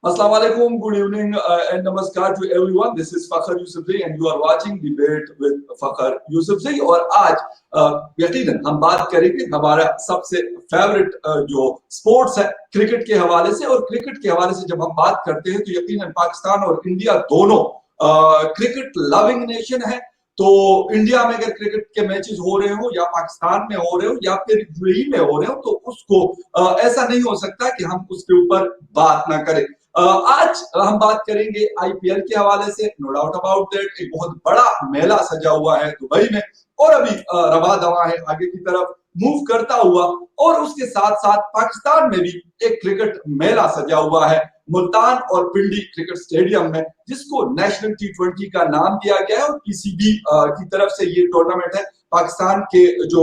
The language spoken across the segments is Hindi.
Assalamu alaikum, good evening and namaskar to everyone. This is Fakhar Yousafzai and you are watching Debate with Fakhar Yousafzai. और आज यकीनन हम बात करेंगे हमारा सबसे फेवरेट जो स्पोर्ट्स है क्रिकेट के हवाले से। और क्रिकेट के हवाले से जब हम बात करते हैं तो यकीनन पाकिस्तान और इंडिया दोनों क्रिकेट लविंग नेशन है। तो इंडिया में अगर क्रिकेट के मैचेस हो रहे हो या पाकिस्तान में हो रहे हो या फिर यूएई में हो रहे हो तो उसको ऐसा नहीं हो सकता कि हम उसके ऊपर बात ना करें। आज हम बात करेंगे आईपीएल के हवाले से। नो डाउट अबाउट दैट एक बहुत बड़ा मेला सजा हुआ है दुबई में और अभी रवा दवा है आगे की तरफ मूव करता हुआ। और उसके साथ साथ पाकिस्तान में भी एक क्रिकेट मेला सजा हुआ है मुल्तान और पिंडी क्रिकेट स्टेडियम में, जिसको नेशनल टी20 का नाम दिया गया है। और पीसीबी की तरफ से ये टूर्नामेंट है। पाकिस्तान के जो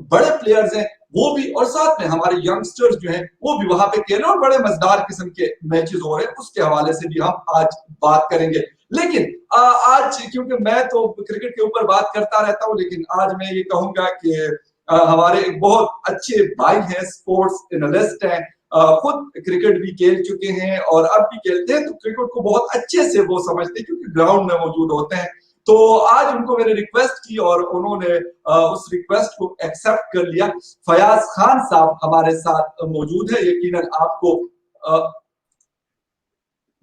बड़े प्लेयर्स हैं वो भी और साथ में हमारे यंगस्टर्स जो हैं वो भी वहां पे खेल रहे हैं और बड़े मजेदार किस्म के मैचेस हो रहे हैं। उसके हवाले से भी हम आज बात करेंगे। लेकिन आज क्योंकि मैं तो क्रिकेट के ऊपर बात करता रहता हूं, लेकिन आज मैं ये कहूंगा कि हमारे एक बहुत अच्छे भाई हैं, स्पोर्ट्स एनालिस्ट हैं, खुद क्रिकेट भी खेल चुके हैं और अब भी खेलते हैं, तो क्रिकेट को बहुत अच्छे से वो समझते हैं क्योंकि ग्राउंड में मौजूद होते हैं। तो आज उनको मैंने रिक्वेस्ट की और उन्होंने उस रिक्वेस्ट को एक्सेप्ट कर लिया। फयाज खान साहब हमारे साथ मौजूद है। यकीनन आपको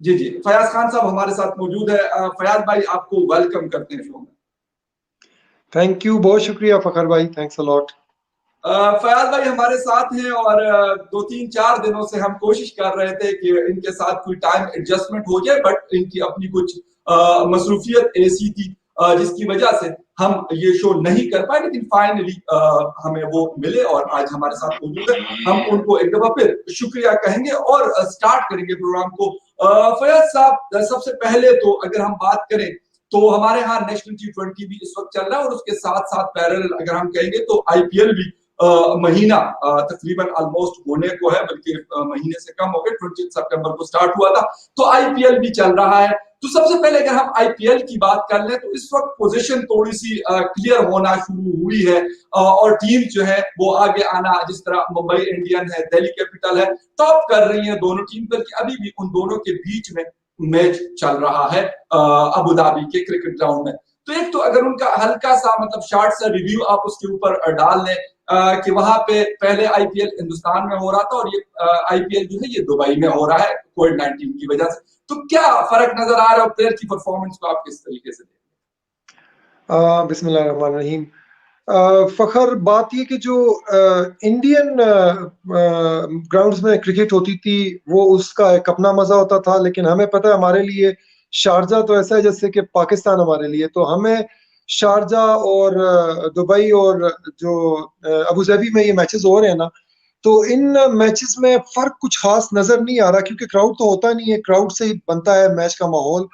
जी फयाज खान साहब हमारे साथ मौजूद है। फयाज भाई आपको वेलकम करते हैं शो में। थैंक यू, बहुत शुक्रिया फखर भाई, थैंक्स अ लॉट। फयाज भाई हमारे साथ हैं और 2-3-4 दिनों से हम कोशिश कर रहे थे कि इनके साथ कोई टाइम एडजस्टमेंट हो जाए, बट इनकी अपनी कुछ मसरूफियत ऐसी थी जिसकी वजह से हम ये शो नहीं कर पाए। लेकिन फाइनली हमें वो मिले और आज हमारे साथ मौजूद है। हम उनको एक दफा फिर शुक्रिया कहेंगे और स्टार्ट करेंगे प्रोग्राम को। फयाज साहब, सबसे पहले तो अगर हम बात करें तो हमारे यहाँ नेशनल टी20 भी इस वक्त चल रहा है और उसके साथ साथ पैरेलल अगर हम कहेंगे तो आईपीएल भी महीना तकरीबन ऑलमोस्ट होने को है, बल्कि महीने से कम हो गए, 20 सितंबर को स्टार्ट हुआ था। तो आईपीएल भी चल रहा है। तो सबसे पहले अगर हम आईपीएल की बात कर लें तो इस वक्त पोजीशन थोड़ी सी क्लियर होना शुरू हुई है और टीम जो है वो आगे आना, जिस तरह मुंबई इंडियन है, दिल्ली कैपिटल है, टॉप कर रही है दोनों टीम, बल्कि अभी भी उन दोनों के बीच में मैच चल रहा है अबू धाबी के क्रिकेट ग्राउंड में। तो एक तो अगर उनका हल्का सा मतलब शॉर्ट सा रिव्यू आप उसके ऊपर डाल लें कि वहां पे पहले आईपीएल हिंदुस्तान में हो रहा था और ये आईपीएल जो है ये दुबई में हो रहा है कोविड-19 की वजह से। तो क्या फर्क नजर आ रहा है? प्लेयर की परफॉर्मेंस को आप किस तरीके से देखते हैं? बिस्मिल्लाहिर्रहमानिर्रहीम। फखर, बात ये कि जो इंडियन ग्राउंड्स में क्रिकेट होती थी वो उसका एक अपना मजा होता था, लेकिन हमें पता है हमारे लिए शारजा तो ऐसा है जैसे कि पाकिस्तान हमारे लिए। तो हमें शारजा और दुबई और जो अबू धाबी में ये मैचेस हो रहे हैं ना, तो इन मैचेस में फर्क कुछ खास नजर नहीं आ रहा क्योंकि क्राउड तो होता नहीं है, क्राउड से ही बनता है मैच का माहौल।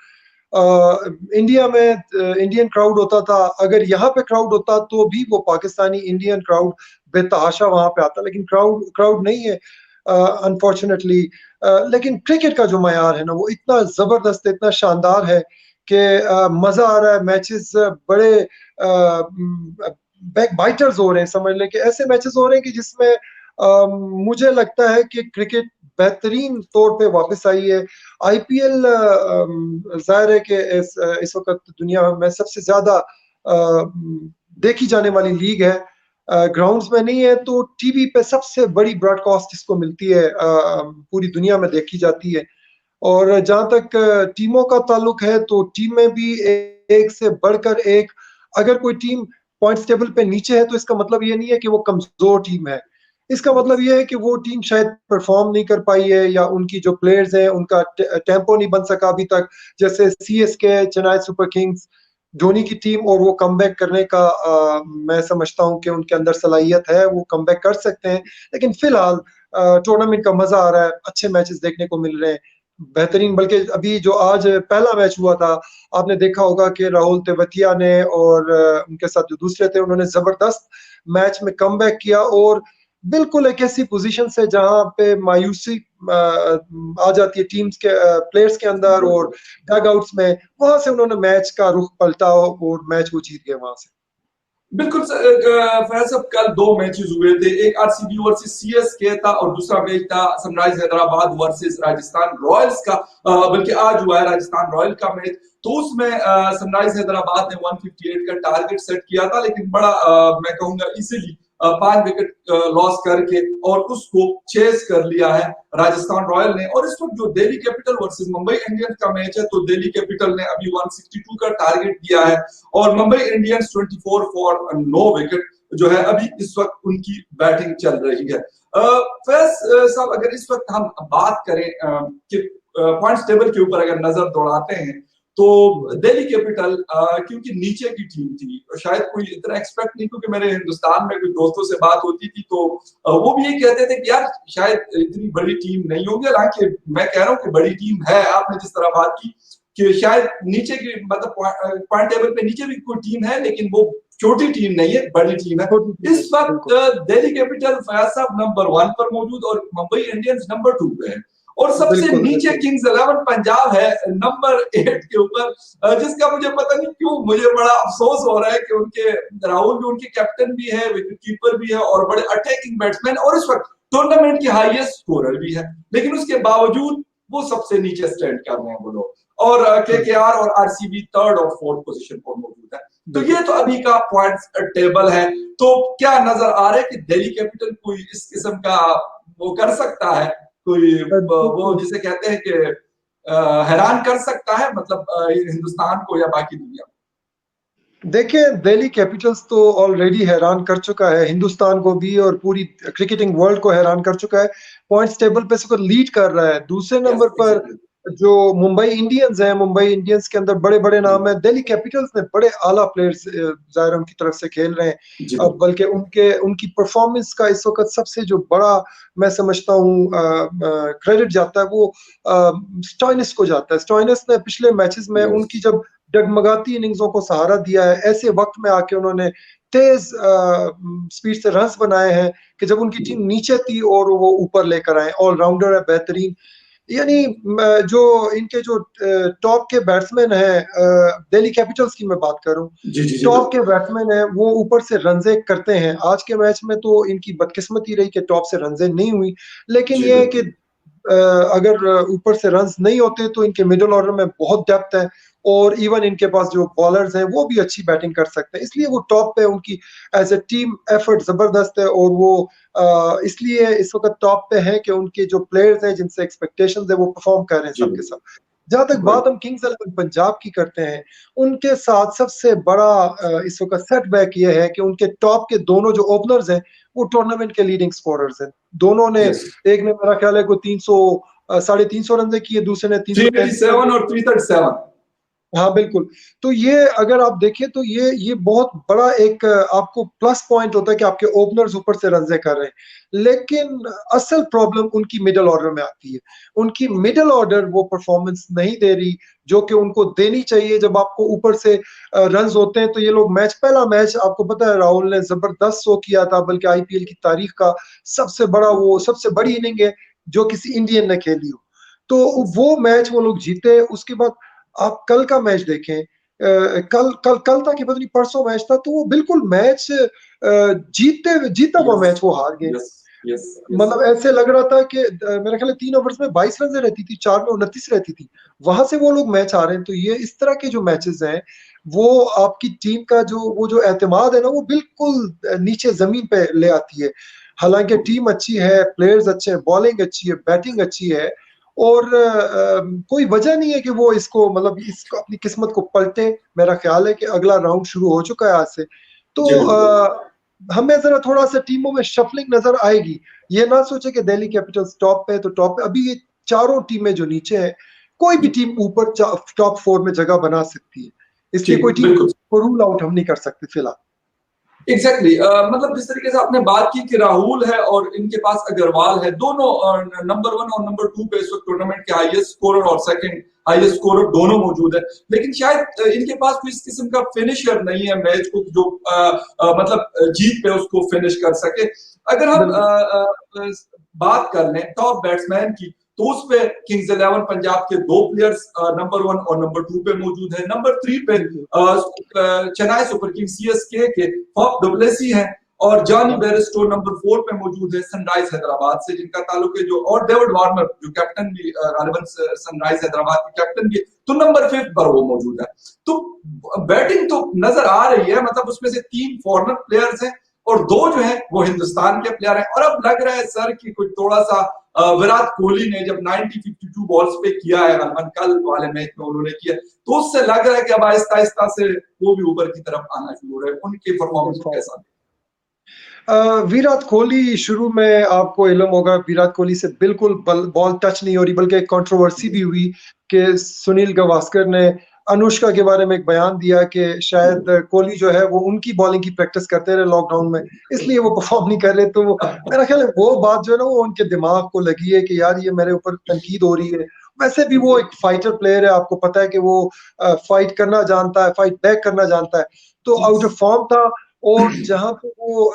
इंडिया में इंडियन क्राउड होता था, अगर यहाँ पे क्राउड होता तो भी वो पाकिस्तानी इंडियन क्राउड बेतहाशा वहां पे आता, लेकिन क्राउड नहीं है अनफॉर्चुनेटली। लेकिन क्रिकेट का जो मयार है ना वो इतना जबरदस्त, इतना शानदार है कि मजा आ रहा है। मैचेस बड़े बैक बाइटर्स हो रहे हैं, समझ लें कि ऐसे मैचेस हो रहे हैं कि जिसमें मुझे लगता है कि क्रिकेट बेहतरीन तौर पे वापस आई है। आईपीएल जाहिर है कि इस वक्त दुनिया में सबसे ज्यादा देखी जाने वाली लीग है। ग्राउंड्स में नहीं है तो टीवी पे सबसे बड़ी ब्रॉडकास्ट इसको मिलती है, पूरी दुनिया में देखी जाती है। और जहां तक टीमों का ताल्लुक है तो टीम में भी एक से बढ़कर एक, अगर कोई टीम पॉइंट्स टेबल पे नीचे है तो इसका मतलब ये नहीं है कि वो कमजोर टीम है। इसका मतलब ये है कि वो टीम शायद परफॉर्म नहीं कर पाई है या उनकी जो प्लेयर्स हैं उनका टेम्पो नहीं बन सका अभी तक। जैसे CSK, Chennai super Kings, Dhoni की टीम, और वो कमबैक करने का मैं समझता हूं कि उनके अंदर सलाहियत है, वो कमबैक कर सकते हैं। लेकिन फिलहाल टूर्नामेंट का मजा आ रहा है, अच्छे मैचेस देखने को मिल रहे हैं, बेहतरीन। बल्कि अभी जो आज पहला मैच हुआ था आपने देखा होगा कि राहुल तेवतिया ने और उनके साथ जो दूसरे थे उन्होंने जबरदस्त मैच में कमबैक किया और बिल्कुल एक ऐसी पोजीशन से जहां पे मायूसी आ जाती है टीम्स के प्लेयर्स के अंदर और डग आउट्स में, वहां से उन्होंने मैच का रुख पलटा और मैच वो जीत गए वहां से। बिल्कुल फैज साहब, कल 2 मैचेस हुए थे, एक आरसीबी वर्सेस सीएसके था और दूसरा मैच था sunrise Hyderabad versus Rajasthan Royals का। बल्कि आज हुआ है राजस्थान रॉयल का मैच। तो उसमें सनराइज हैदराबाद ने 158 का टारगेट सेट किया था, लेकिन बड़ा मैं कहूंगा इजीली 5 विकेट लॉस करके और उसको चेस कर लिया है राजस्थान रॉयल ने। और इस वक्त जो Delhi capital versus Mumbai Indians का मैच है, तो दिल्ली कैपिटल ने अभी 162 का टारगेट दिया है और मुंबई इंडियंस 24 फॉर 9 विकेट जो है अभी इस वक्त उनकी बैटिंग चल रही है। फैज साहब, अगर इस वक्त हम बात करें कि पॉइंट्स टेबल के ऊपर अगर नजर दौड़ाते हैं, तो दिल्ली कैपिटल क्योंकि नीचे की टीम थी, शायद कोई इतना एक्सपेक्ट नहीं, क्योंकि मेरे हिंदुस्तान में कुछ दोस्तों से बात होती थी तो वो भी ये कहते थे कि यार शायद इतनी बड़ी टीम नहीं होगी। हालांकि मैं कह रहा हूँ कि बड़ी टीम है। आपने जिस तरह बात की कि शायद नीचे की मतलब पॉइंट टेबल पे नीचे भी कोई टीम है, लेकिन वो छोटी टीम नहीं है, बड़ी टीम है। इस वक्त दिल्ली कैपिटल फैज साहब नंबर 1 पर मौजूद और मुंबई इंडियंस नंबर 2 पे है और सबसे नीचे किंग्स 11 पंजाब है नंबर 8 के ऊपर, जिसका मुझे पता नहीं क्यों मुझे बड़ा अफसोस हो रहा है कि उनके राहुल भी उनके कैप्टन भी है, विकेट कीपर भी है और बड़े अटैकिंग बैट्समैन और इस वक्त टूर्नामेंट की हाईएस्ट स्कोरर भी है, लेकिन उसके बावजूद वो सबसे नीचे स्टैंड कर रहे हैं वो लोग। और केकेआर और आरसीबी 3rd और 4th पोजीशन पर मौजूद है। तो ये तो अभी का पॉइंट्स टेबल है। तो क्या नजर आ रहा है कि दिल्ली कैपिटल कोई इस किस्म का वो कर सकता है, कोई वो जिसे कहते हैं कि हैरान कर सकता है, मतलब हिंदुस्तान को या बाकी दुनिया? देखिए, दिल्ली कैपिटल्स तो ऑलरेडी हैरान कर चुका है हिंदुस्तान को भी और पूरी क्रिकेटिंग वर्ल्ड को हैरान कर चुका है। पॉइंट्स टेबल पे इसको लीड कर रहा है। दूसरे नंबर पर जो मुंबई इंडियंस है, मुंबई इंडियंस के अंदर बड़े-बड़े नाम है। दिल्ली कैपिटल्स में बड़े आला प्लेयर्स ज़ाहिर उनकी तरफ से खेल रहे हैं। बल्कि उनकी परफॉर्मेंस का इस वक़्त सबसे जो बड़ा मैं समझता हूँ क्रेडिट जाता है वो स्टोइनिस को जाता है। स्टोइनिस ने पिछले मैचेस में उनकी जब डगमगाती इनिंग्सों को सहारा दिया है, ऐसे वक्त में आके उन्होंने तेज स्पीड से रन्स बनाए हैं कि जब उनकी टीम नीचे थी और वो ऊपर लेकर आए। ऑलराउंडर है बेहतरीन। यानी जो इनके जो टॉप के बैट्समैन हैं, दिल्ली कैपिटल्स की मैं बात कर रहा हूँ, टॉप के बैट्समैन हैं वो ऊपर से रन्जे करते हैं। आज के मैच में तो इनकी बदकिस्मती रही कि टॉप से रन्जे नहीं हुई, लेकिन ये है कि अगर ऊपर से रन्स नहीं होते तो इनके मिडिल ऑर्डर में बहुत डेप्थ है और इवन इनके पास जो बॉलर्स हैं वो भी अच्छी बैटिंग कर सकते हैं, इसलिए वो टॉप पे उनकी एज ए टीम एफर्ट जबरदस्त है और वो इसलिए इस वक्त टॉप पे है कि उनके जो प्लेयर्स हैं जिनसे एक्सपेक्टेशंस है वो परफॉर्म कर रहे हैं सबके सब। जहां तक बात हम किंग्स 11 पंजाब की करते हैं, उनके साथ सबसे बड़ा इस वक्त सेटबैक ये है कि उनके टॉप के दोनों जो ओपनर्स हैं वो टूर्नामेंट के लीडिंग स्कोरर्स हैं। दोनों ने एक ने मेरा ख्याल है कोई 300 350 रन किए, दूसरे ने 337 और 337। हाँ बिल्कुल। तो ये अगर आप देखें तो ये बहुत बड़ा एक आपको प्लस पॉइंट होता है कि आपके ओपनर्स ऊपर से रन्स कर रहे हैं। लेकिन असल प्रॉब्लम उनकी मिडिल ऑर्डर में आती है। उनकी मिडिल ऑर्डर वो परफॉर्मेंस नहीं दे रही जो कि उनको देनी चाहिए। जब आपको ऊपर से रन्स होते हैं तो ये लोग पहला मैच आपको पता है राहुल ने जबरदस्त शो किया था, बल्कि आईपीएल की तारीख का सबसे बड़ी इनिंग है जो किसी इंडियन ने खेली हो। तो वो मैच वो लोग जीते। उसके बाद आप कल का मैच देखें, कल था कि पता नहीं परसों मैच था, तो वो बिल्कुल मैच जीता हुआ मैच वो हार गए। मतलब ऐसे लग रहा था कि मेरे ख्याल 3 ओवर्स में 22 रन रहती थी, 4 में 29 रहती थी, वहां से वो लोग मैच आ रहे हैं। तो ये इस तरह के जो मैचेस हैं वो आपकी टीम का जो एतमाद है ना वो बिल्कुल नीचे जमीन पे ले आती है। हालांकि टीम अच्छी है, प्लेयर्स अच्छे हैं, बॉलिंग अच्छी है, बैटिंग अच्छी है और कोई वजह नहीं है कि वो इसको मतलब इसको अपनी किस्मत को पलटे। मेरा ख्याल है कि अगला राउंड शुरू हो चुका है आज से, तो हमें जरा थोड़ा सा टीमों में शफलिंग नजर आएगी। ये ना सोचे कि दिल्ली कैपिटल्स टॉप पे, तो टॉप पे अभी ये चारों टीमें जो नीचे हैं, कोई भी टीम ऊपर टॉप 4 में जगह बना सकती है, इसलिए कोई टीम को रूल आउट हम नहीं कर सकते फिलहाल। एग्जैक्टली मतलब जिस तरीके से आपने बात की कि राहुल है और इनके पास अग्रवाल है, दोनों नंबर 1 और नंबर 2 पे इस वक्त टूर्नामेंट के हाईएस्ट स्कोरर और सेकंड हाईएस्ट स्कोरर दोनों मौजूद है। लेकिन शायद इनके पास कोई इस किस्म का फिनिशर नहीं है मैच को जो मतलब जीत पे उसको फिनिश कर सके। अगर हम बात कर लें टॉप बैट्समैन की, तो उस पे किंग्स 11 पंजाब के दो प्लेयर्स नंबर 1 और नंबर 2 पे मौजूद है। नंबर 3 पे चेन्नई सुपर किंग्स सीएसके के फॉफ डुप्लेसी हैं और जॉनी बेयरस्टो नंबर 4 पे मौजूद है सनराइज हैदराबाद से, जिनका ताल्लुक है जो, और डेविड वार्नर जो कैप्टन भी गालिबन सनराइज हैदराबाद के कैप्टन भी, तो नंबर 5 पर वो मौजूद है। तो बैटिंग तो नजर आ रही है, मतलब उसमें से 3 फॉरेनर प्लेयर्स हैं और 2 जो हैं वो हिंदुस्तान के प्लेयर हैं। और अब लग रहा है सर कि कुछ थोड़ा सा विराट कोहली ने जब 52 बॉल्स पे किया है, कल वाले मैच में उन्होंने किया, तो उससे लग रहा है कि अब आहिस्ता आहिस्ता से वो भी ऊपर की तरफ आना शुरू हो रहे हैं। उनकी परफॉर्मेंस कैसा? विराट कोहली, शुरू में आपको इल्म होगा, विराट कोहली से बिल्कुल बॉल टच नहीं हो रही, बल्कि एक कंट्रोवर्सी भी हुई कि सुनील गावस्कर ने अनुष्का के बारे में एक बयान दिया कि शायद कोहली जो है वो उनकी बॉलिंग की प्रैक्टिस करते रहे लॉकडाउन में, इसलिए वो परफॉर्म नहीं कर रहे। तो मेरा ख्याल है वो बात जो है ना वो उनके दिमाग को लगी है कि यार ये मेरे ऊपर तनकीद हो रही है। वैसे भी वो एक फाइटर प्लेयर है, आपको पता है कि वो फाइट करना जानता है, फाइट बैक करना जानता है। तो आउट ऑफ फॉर्म था, और जहां पे वो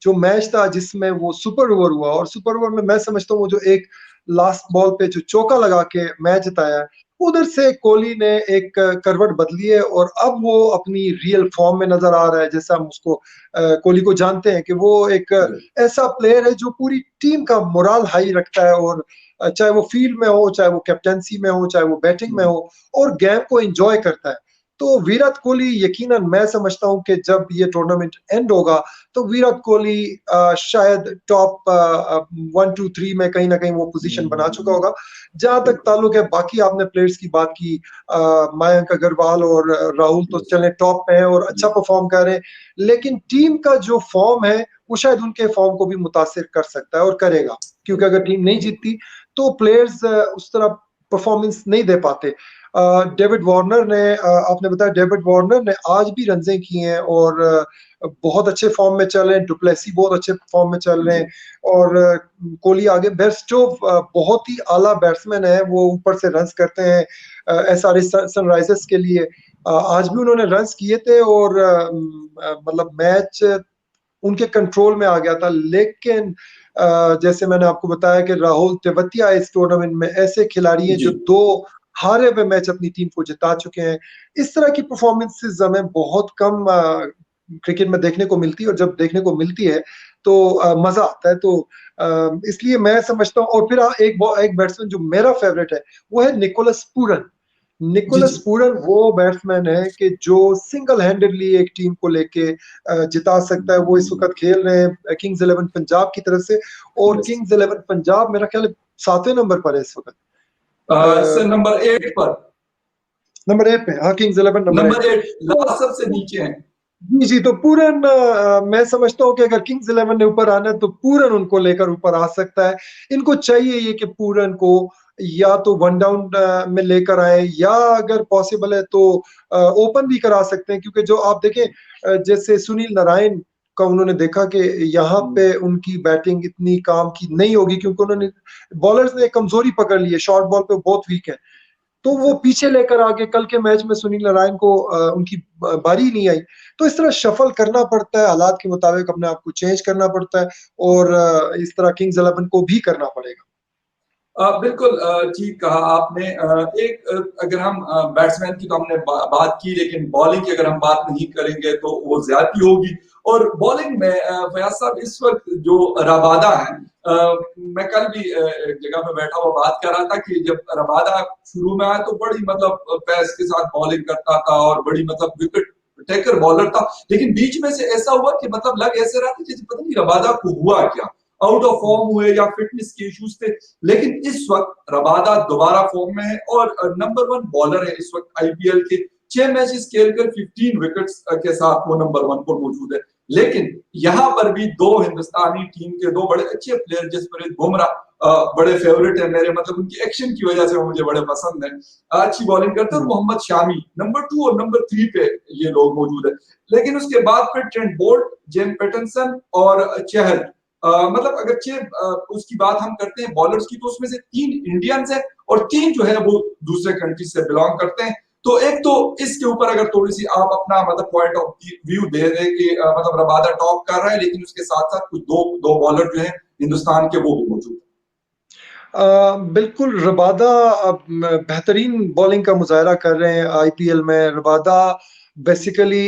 जो मैच था जिसमें वो सुपर ओवर हुआ, और सुपर ओवर में मैं समझता हूँ वो जो एक लास्ट बॉल पे जो चौका लगा के मैच जिताया, उधर से कोहली ने एक करवट बदली है और अब वो अपनी रियल फॉर्म में नजर आ रहा है। जैसा हम उसको कोहली को जानते हैं कि वो एक ऐसा प्लेयर है जो पूरी टीम का मोराल हाई रखता है, और चाहे वो फील्ड में हो, चाहे वो कैप्टनसी में हो, चाहे वो बैटिंग में हो, और गेम को एंजॉय करता है। तो विराट कोहली यकीनन मैं समझता हूं कि जब ये टूर्नामेंट एंड होगा तो विराट कोहली शायद टॉप 1 2 3 में कहीं ना कहीं वो पोजीशन बना चुका होगा। जहां तक ताल्लुक है, बाकी आपने प्लेयर्स की बात की, मयंक अग्रवाल और राहुल तो चले टॉप पे हैं और अच्छा परफॉर्म कर रहे हैं, लेकिन टीम का जो फॉर्म है वो शायद उनके फॉर्म को भी मुतासिर कर सकता है और करेगा, क्योंकि अगर टीम नहीं जीतती तो प्लेयर्स उस तरह परफॉर्मेंस नहीं दे पाते। डेविड वार्नर ने, आपने बताया, डेविड वार्नर ने आज भी रन्स किए हैं और बहुत अच्छे फॉर्म में चल रहे हैं। डुप्लेसी बहुत अच्छे फॉर्म में चल रहे हैं, और कोहली आगे। बेयरस्टो बहुत ही आला बैट्समैन है, वो ऊपर से रन्स करते हैं एसआरएच सनराइजर्स के लिए। आज भी उन्होंने रन्स किए थे और मतलब मैच उनके कंट्रोल में आ गया था। लेकिन जैसे मैंने आपको बताया कि राहुल तेवतिया इस टूर्नामेंट में ऐसे खिलाड़ी हैं जो 2 हारे हुए मैच अपनी टीम को जिता चुके हैं। इस तरह की परफॉर्मेंसेस हमें बहुत कम क्रिकेट में देखने को मिलती है, और जब देखने को मिलती है तो मजा आता है। तो इसलिए मैं समझता हूँ। और फिर एक बैट्समैन जो मेरा फेवरेट है वो है निकोलस पूरन। निकोलस पूरन वो बैट्समैन है कि जो सिंगल हैंडेडली एक टीम को लेके जिता सकता है। वो इस वक्त खेल रहे हैं किंग्स 11 पंजाब की तरफ से, और किंग्स 11 पंजाब मेरा ख्याल 7वें नंबर पर है इस वक्त, नंबर 8 पर। नंबर 8 पे, हाँ, किंग्स 11 नंबर 8 लास्ट सबसे नीचे है। जी, तो पूरन, मैं समझता हूँ कि अगर किंग्स 11 ने ऊपर आना है तो पूरन उनको लेकर ऊपर आ सकता है। इनको चाहिए ये कि पूरन को या तो 1 डाउन में लेकर आए, या अगर पॉसिबल है तो ओपन भी करा सकते हैं, क्योंकि जो आप देखें जैसे सुनील नारायण का उन्होंने देखा कि यहाँ पे उनकी बैटिंग इतनी काम की नहीं होगी, क्योंकि उन्होंने बॉलर्स ने कमजोरी पकड़ ली है, शॉर्ट बॉल पे बहुत वीक है, तो वो पीछे लेकर आगे। कल के मैच में सुनील नारायण को उनकी बारी नहीं आई। तो इस तरह शफल करना पड़ता है, हालात के मुताबिक अपने आप को चेंज करना पड़ता है, और इस तरह किंग्स 11 को भी करना पड़ेगा। बिल्कुल ठीक कहा आपने। अगर हम बैट्समैन की तो हमने बात की, लेकिन बॉलिंग की अगर हम बात नहीं करेंगे तो वो ज्यादती होगी। और बॉलिंग में फयाज साहब इस वक्त जो रबादा है, मैं कल भी एक जगह पे बैठा हुआ बात कर रहा था कि जब रबादा शुरू में आया तो बड़ी मतलब पेस के साथ बॉलिंग करता था और बड़ी मतलब विकेट टेकर बॉलर था, लेकिन बीच में से ऐसा हुआ कि मतलब लग ऐसे रहा था जैसे पता नहीं रबादा को हुआ क्या, आउट ऑफ फॉर्म हुए या फिटनेस के इश्यूज थे। लेकिन इस वक्त रबादा दोबारा फॉर्म में है और नंबर 1 बॉलर है इस वक्त आईपीएल के। 6 मैचेस खेलकर 15 विकेट्स के साथ वो नंबर 1 पर मौजूद है। लेकिन यहाँ पर भी 2 हिंदुस्तानी टीम के 2 बड़े अच्छे प्लेयर, जसप्रीत बुमराह बड़े फेवरेट है मेरे, मतलब उनकी एक्शन की वजह से मुझे बड़े पसंद है, अच्छी बॉलिंग करते हैं। और मोहम्मद शामी नंबर 2 और नंबर 3 पे ये लोग मौजूद है। लेकिन उसके बाद फिर ट्रेंट बोल्ट, जेम पैटरसन और चहल, मतलब अगर उसकी बात हम करते हैं बॉलर्स की, तो उसमें से 3 इंडियंस है और 3 जो है वो दूसरे कंट्री से बिलोंग करते हैं। तो एक तो इसके ऊपर अगर थोड़ी सी आप अपना मतलब पॉइंट ऑफ व्यू दे दें कि मतलब रबादा टॉप कर रहा है, लेकिन उसके साथ साथ कुछ दो बॉलर जो है हिंदुस्तान के वो भी मौजूद है। बिल्कुल रबादा बेहतरीन बॉलिंग का मुजाहरा कर रहे हैं आईपीएल में। रबादा बेसिकली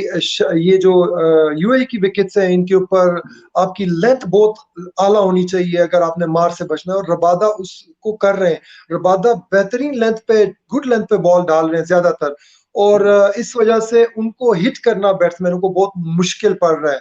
ये जो यूएई की विकेट्स हैं इनके ऊपर आपकी लेंथ बहुत आला होनी चाहिए अगर आपने मार से बचना है, और रबादा उसको कर रहे हैं। रबादा बेहतरीन लेंथ पे, गुड लेंथ पे बॉल डाल रहे हैं ज्यादातर, और इस वजह से उनको हिट करना बैट्समैनों को बहुत मुश्किल पड़ रहा है।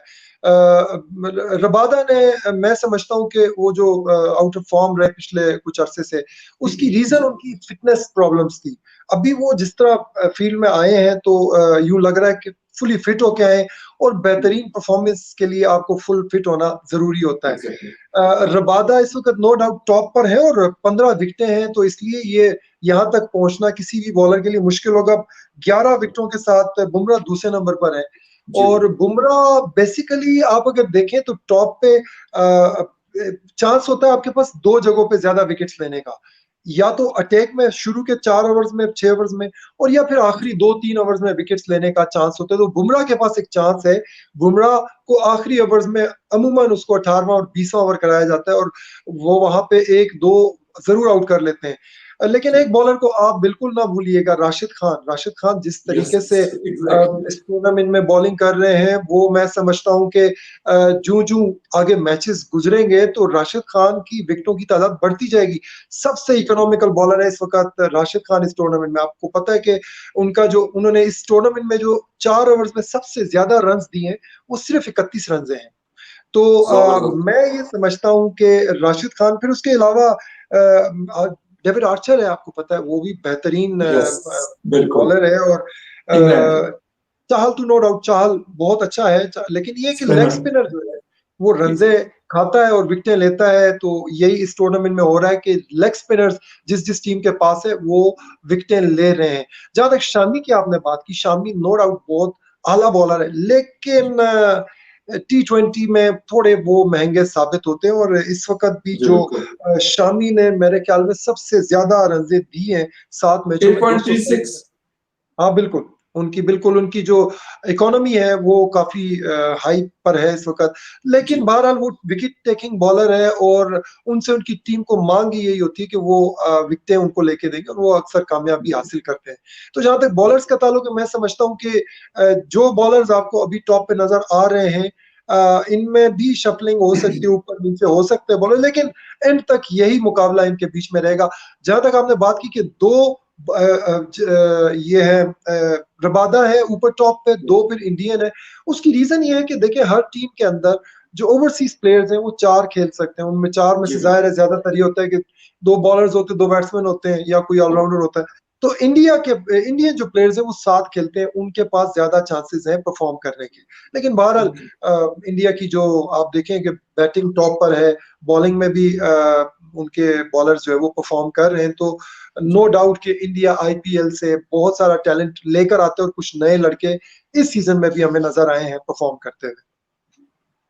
रबादा ने, मैं समझता हूँ कि वो जो आउट ऑफ फॉर्म रहे पिछले कुछ अरसे से, उसकी रीजन उनकी फिटनेस प्रॉब्लम्स थी। अभी वो जिस तरह फील्ड में आए हैं तो यूं लग रहा है कि फुली फिट होके आए, और बेहतरीन परफॉर्मेंस के लिए आपको फुल फिट होना जरूरी होता है। एग्जैक्टली। रबादा इस वक्त नो डाउट टॉप पर है और 15 विकेटें हैं, तो इसलिए ये यहाँ तक पहुंचना किसी भी बॉलर के लिए मुश्किल होगा। 11 विकेटों के साथ बुमराह दूसरे नंबर पर है, जी और बुमराह बेसिकली आप अगर देखें तो टॉप पे चांस होता है आपके पास दो जगहों पे ज्यादा विकेट्स लेने का, या तो अटैक में शुरू के 4 ओवर्स में, 6 ओवर्स में, और या फिर आखिरी 2-3 ओवर्स में विकेट्स लेने का चांस होता है। तो बुमराह के पास एक चांस है। बुमराह को आखिरी ओवर्स में अमूमन उसको 18वां और 20वां ओवर कराया जाता है, और वो वहां पे एक दो जरूर आउट कर लेते हैं। लेकिन जी। एक बॉलर को आप बिल्कुल ना भूलिएगा, राशिद खान। राशिद खान जिस यस तरीके से एग्जैक्टली। इस टूर्नामेंट में बॉलिंग कर रहे हैं, वो मैं समझता हूं कि जूं जूं आगे मैचेस गुजरेंगे तो राशिद खान की विकेटों की तादाद बढ़ती जाएगी। सबसे इकोनॉमिकल बॉलर है इस वक्त राशिद खान इस टूर्नामेंट में। आपको पता है कि उनका जो उन्होंने इस टूर्नामेंट में जो 4 ओवर्स में सबसे ज्यादा रन दिए हैं, वो सिर्फ 31 रन हैं। तो जबरदस्त। मैं ये समझता हूं कि राशिद खान, फिर उसके अलावा डेविड आर्चर है, आपको पता है वो भी बेहतरीन यस बिल्कुल। बॉलर है, और इंग्लैंड के चाहल तो नो डाउट चाहल बहुत अच्छा है, लेकिन ये कि लेग स्पिनर। स्पिनर जो है वो रंजे एग्जैक्टली। खाता है और विकेटें लेता है। तो यही इस टूर्नामेंट में हो रहा है कि लेग स्पिनर्स जिस जिस टीम के पास है वो विकेटें ले रहे हैं। जहां तक शामी की आपने बात की, शामी नो डाउट बहुत आला बॉलर है, लेकिन T20 में थोड़े वो महंगे साबित होते हैं, और इस वक्त भी जी जो बिल्कुल। शामी ने मेरे ख्याल में सबसे ज्यादा रंजे दी हैं 7 मैचों में, 223। 8.36। हाँ बिल्कुल, बिल्कुल उनकी जो इकोनॉमी है वो काफी हाई पर है इस वक्त। लेकिन जी बहरहाल वो विकेट टेकिंग बॉलर है, और उनसे उनकी टीम को मांग ही यही होती है कि वो विकेटें उनको लेके देंगे, और वो अक्सर कामयाबी हासिल करते हैं। तो जहां तक बॉलर्स का ताल्लुक है, मैं समझता हूँ कि जो बॉलर्स आपको अभी टॉप पे नजर आ रहे हैं, इनमें भी शफलिंग हो सकती है, ऊपर नीचे हो सकते हैं बॉलर, लेकिन एंड तक यही मुकाबला इनके बीच में रहेगा। जहां तक आपने बात की कि दो ये है रबादा है ऊपर टॉप पे, दो फिर इंडियन है। उसकी रीजन ये है कि देखिए हर टीम के अंदर जो ओवरसीज प्लेयर्स हैं वो 4 खेल सकते हैं। उनमें 4 में जी से जाहिर बिल्कुल। है ज्यादातर ये होता है कि 2 बॉलर्स होते हैं, 2 बैट्समैन होते हैं, या कोई ऑलराउंडर होता है। तो इंडियन जो प्लेयर्स हैं वो 7 खेलते हैं, उनके पास ज्यादा चांसेस हैं परफॉर्म करने के। लेकिन बहरहाल इंडिया की जो आप देखें कि बैटिंग टॉप पर है, बॉलिंग में भी उनके बॉलर्स जो है वो परफॉर्म कर रहे हैं। तो नो डाउट कि इंडिया आईपीएल से बहुत सारा टैलेंट लेकर आते हैं, और कुछ नए लड़के इस सीजन में भी हमें नजर आए हैं परफॉर्म करते हुए।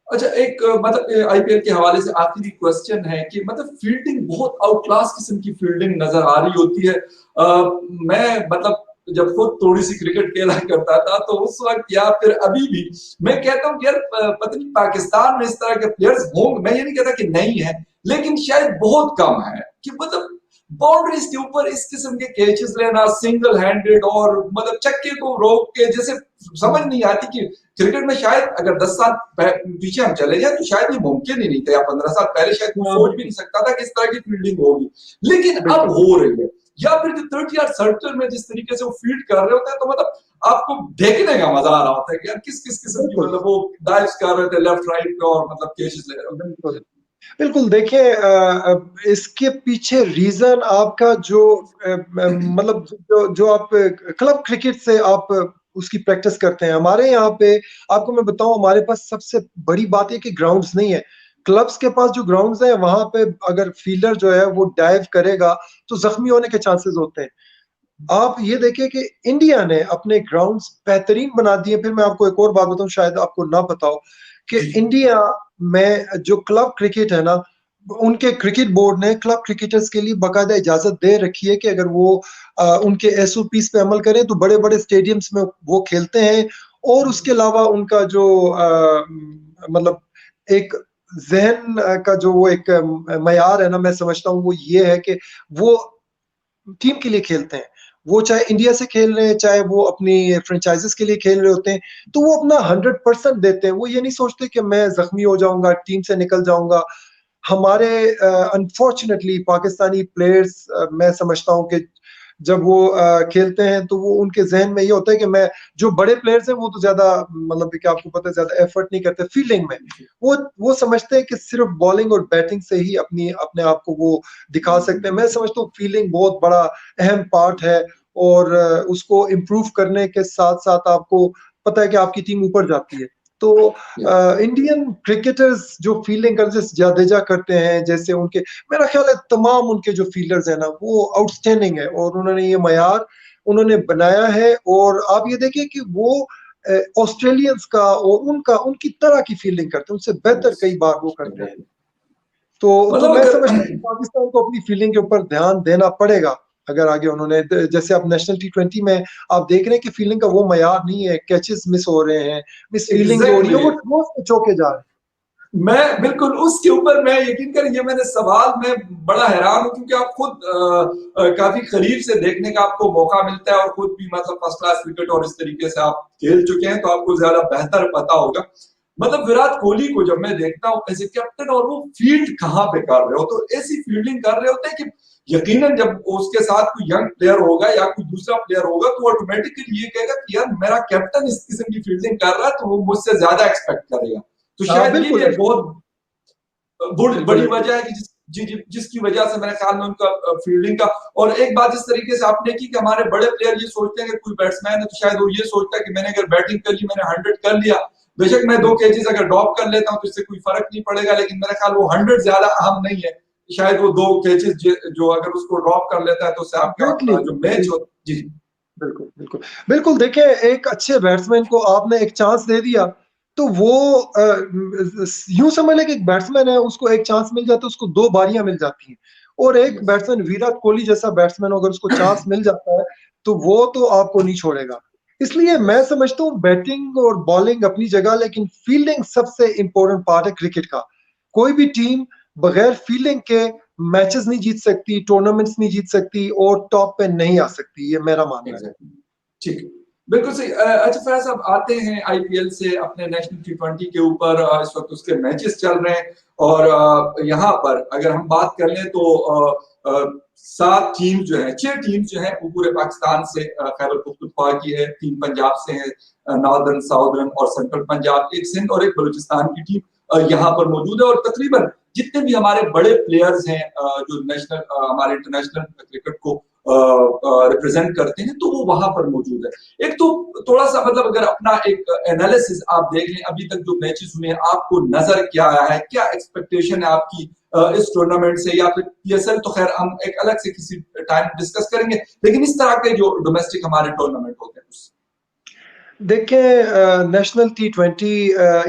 अच्छा एक मतलब आईपीएल के हवाले से आखिरी क्वेश्चन है कि मतलब फील्डिंग बहुत आउट क्लास किस्म की फील्डिंग नजर आ रही होती है। मैं मतलब जब खुद थोड़ी सी क्रिकेट खेला करता था तो उस वक्त या फिर अभी भी मैं कहता हूँ कि यार पता नहीं पाकिस्तान में इस तरह के प्लेयर्स होंगे, मैं ये नहीं कहता कि नहीं है, लेकिन शायद बहुत कम है कि मतलब बाउंड्रीज के ऊपर इस किस्म के कैचेस लेना सिंगल हैंडेड और मतलब चक्के को रोक के, जैसे समझ नहीं आती कि क्रिकेट में शायद अगर 10 साल पीछे हम चले जाए तो शायद ये मुमकिन ही नहीं था, या 15 साल पहले शायद कोई हाँ सोच भी बिल्कुल। नहीं सकता था कि इस तरह की फील्डिंग होगी, लेकिन अब बिल्कुल हो रही है। या फिर जो 30 यार्ड सर्कल में जिस तरीके से वो फील्ड कर रहे होते हैं तो मतलब आपको देखने का मजा आ रहा होता है कि यार किस किस किस्म की बिल्कुल मतलब वो डाइव्स कर रहे थे लेफ्ट राइट पे और मतलब कैचेस ले रहे होते बिल्कुल बिल्कुल। देखिए इसके पीछे रीजन आपका जो मतलब जो आप क्लब क्रिकेट से आप उसकी प्रैक्टिस करते हैं। हमारे यहाँ पे आपको मैं बताऊं, हमारे पास सबसे बड़ी बात है कि ग्राउंड्स नहीं है। क्लब्स के पास जो ग्राउंड्स है वहां पे अगर फील्डर जो है वो डाइव करेगा तो जख्मी होने के चांसेस होते हैं। आप ये देखिए कि इंडिया ने अपने ग्राउंड्स बेहतरीन बना दिए। फिर मैं आपको एक और बात बताऊं, शायद आपको ना पता हो कि हैं। जी इंडिया में जो क्लब क्रिकेट है ना, उनके क्रिकेट बोर्ड ने क्लब क्रिकेटर्स के लिए बाकायदा इजाजत दे रखी है कि अगर वो उनके एसओपीस पे अमल करें तो बड़े बड़े स्टेडियम्स में वो खेलते हैं। और उसके अलावा उनका जो मतलब एक जहन का जो वो एक मयार है ना, मैं समझता हूँ वो ये है कि वो टीम के लिए खेलते हैं। वो चाहे इंडिया से खेल रहे हैं, चाहे वो अपनी फ्रेंचाइज़ीज़ के लिए खेल रहे होते हैं, तो वो अपना 100% देते हैं। वो ये नहीं सोचते कि मैं ज़ख्मी हो जाऊँगा, टीम से निकल जाऊँगा। हमारे अनफॉर्चुनेटली पाकिस्तानी प्लेयर्स, मैं समझता हूँ कि जब वो खेलते हैं तो वो उनके ज़हन में ये होता है कि मैं, जो बड़े प्लेयर्स हैं वो तो ज़्यादा, मतलब कि आपको पता है ज़्यादा एफर्ट नहीं करते फील्डिंग में। वो समझते हैं कि सिर्फ़ बॉलिंग और बैटिंग से ही अपने आप को वो दिखा सकते हैं। मैं समझता हूँ फील्डिंग बहुत बड़ा अहम पार्ट है, और उसको इम्प्रूव करने के साथ-साथ आपको पता है कि आपकी टीम ऊपर जाती है। तो इंडियन क्रिकेटर्स जो फील्डिंग करते हैं, जैसे जडेजा करते हैं, जैसे उनके, मेरा ख्याल है तमाम उनके जो फील्डर्स हैं ना, वो आउटस्टैंडिंग है, और उन्होंने ये मयार उन्होंने बनाया है। और आप ये देखिए कि वो ऑस्ट्रेलियंस का और उनकी तरह की फील्डिंग करते हैं, उनसे बेहतर कई बार वो करते हैं। तो मतलब मैं अगर समझता हूँ कि पाकिस्तान को अपनी फील्डिंग के ऊपर ध्यान देना पड़ेगा। अगर आगे उन्होंने जैसे अब नेशनल टी20 में आप देख रहे हैं कि फील्डिंग का वो मयार नहीं है, कैचेस मिस हो रहे हैं, मिस फील्डिंग जो हो रही है, वो एग्जैक्टली ठोस पे चौके जा रहे हैं। मैं बिल्कुल उसके ऊपर, मैं यकीन करें, ये मैंने सवाल में बड़ा हैरान हूं, क्योंकि आप खुद काफी करीब से देखने का आपको मौका मिलता है, और खुद भी मतलब फर्स्ट क्लास क्रिकेट और इस तरीके से आप खेल चुके हैं, तो आपको ज्यादा बेहतर पता होगा। मतलब विराट कोहली को जब मैं देखता हूँ एज ए कैप्टन, और वो फील्ड कहाँ पे कर रहे हो, तो ऐसी फील्डिंग कर रहे होते हैं कि यकीनन जब उसके साथ कोई यंग प्लेयर होगा या कोई दूसरा प्लेयर होगा, तो ऑटोमेटिकली ये कहेगा कि यार मेरा कैप्टन इस किस्म की फील्डिंग कर रहा है, तो वो मुझसे ज्यादा एक्सपेक्ट करेगा। तो हाँ, शायद बिल्कुल ये है, एक बहुत बिल्कुल बड़ी है। वजह है कि जिसकी वजह से मेरे ख्याल में उनका फील्डिंग का। और एक बात इस तरीके से आपने की कि हमारे बड़े प्लेयर ये सोचते हैं कि कोई बैट्समैन है तो शायद वो ये सोचता है कि मैंने अगर बैटिंग कर ली, मैंने 100 कर लिया, बेशक मैं 2 कैचेस अगर ड्रॉप कर लेता हूं तो इससे कोई फर्क नहीं पड़ेगा, लेकिन मेरा ख्याल वो 100 ज्यादा अहम नहीं है। शायद वो 2 कैचेस जो अगर उसको ड्रॉप कर लेता है तो उससे आपका एग्जैक्टली, जो मैच हो। जी बिल्कुल, बिल्कुल। बिल्कुल, देखिए एक अच्छे बैट्समैन को आपने एक चांस दे दिया, तो वो यूँ समझ लें कि एक बैट्समैन है, उसको एक चांस मिल जाता है, उसको 2 बारियाँ मिल जाती हैं। और एक यस बैट्समैन विराट कोहली जैसा बैट्समैन अगर उसको चांस मिल जाता है, तो वो तो आपको नहीं छोड़ेगा। इसलिए यस मैं समझता हूँ बैटिंग और बॉलिंग अपनी जगह, लेकिन फील्डिंग सबसे इम्पोर्टेंट पार्ट है क्रिकेट का। कोई भी टीम बगैर फील्डिंग के मैचेस नहीं जीत सकती, टूर्नामेंट्स नहीं जीत सकती और टॉप पे नहीं आ सकती, ये मेरा मानना है। एग्जैक्टली ठीक है, बिल्कुल सही। अच्छा फैज साहब, आते हैं आईपीएल से अपने नेशनल टी20 के ऊपर। इस वक्त उसके मैचेस चल रहे हैं, और यहाँ पर अगर हम बात कर लें तो 7 टीम जो है, 6 टीम जो है वो पूरे पाकिस्तान से, खैबर पख्तूनख्वा की है, 3 पंजाब से है, नॉर्दर्न साउदर्न और सेंट्रल पंजाब, एक सिंध और एक बलूचिस्तान की टीम यहाँ पर मौजूद है। और तकरीबन जितने भी हमारे बड़े प्लेयर्स हैं जो नेशनल हमारे इंटरनेशनल क्रिकेट को रिप्रेजेंट करते हैं, तो वो वहां पर मौजूद है। एक तो थोड़ा सा मतलब अगर अपना एक एनालिसिस आप देख लें, अभी तक जो मैचेस हुए हैं, आपको नजर क्या आया है, क्या एक्सपेक्टेशन है आपकी इस टूर्नामेंट से, या फिर पीएसएल तो खैर हम एक अलग से किसी टाइम डिस्कस करेंगे, लेकिन इस तरह के जो डोमेस्टिक हमारे टूर्नामेंट होते हैं उससे। देखिए नेशनल टी20,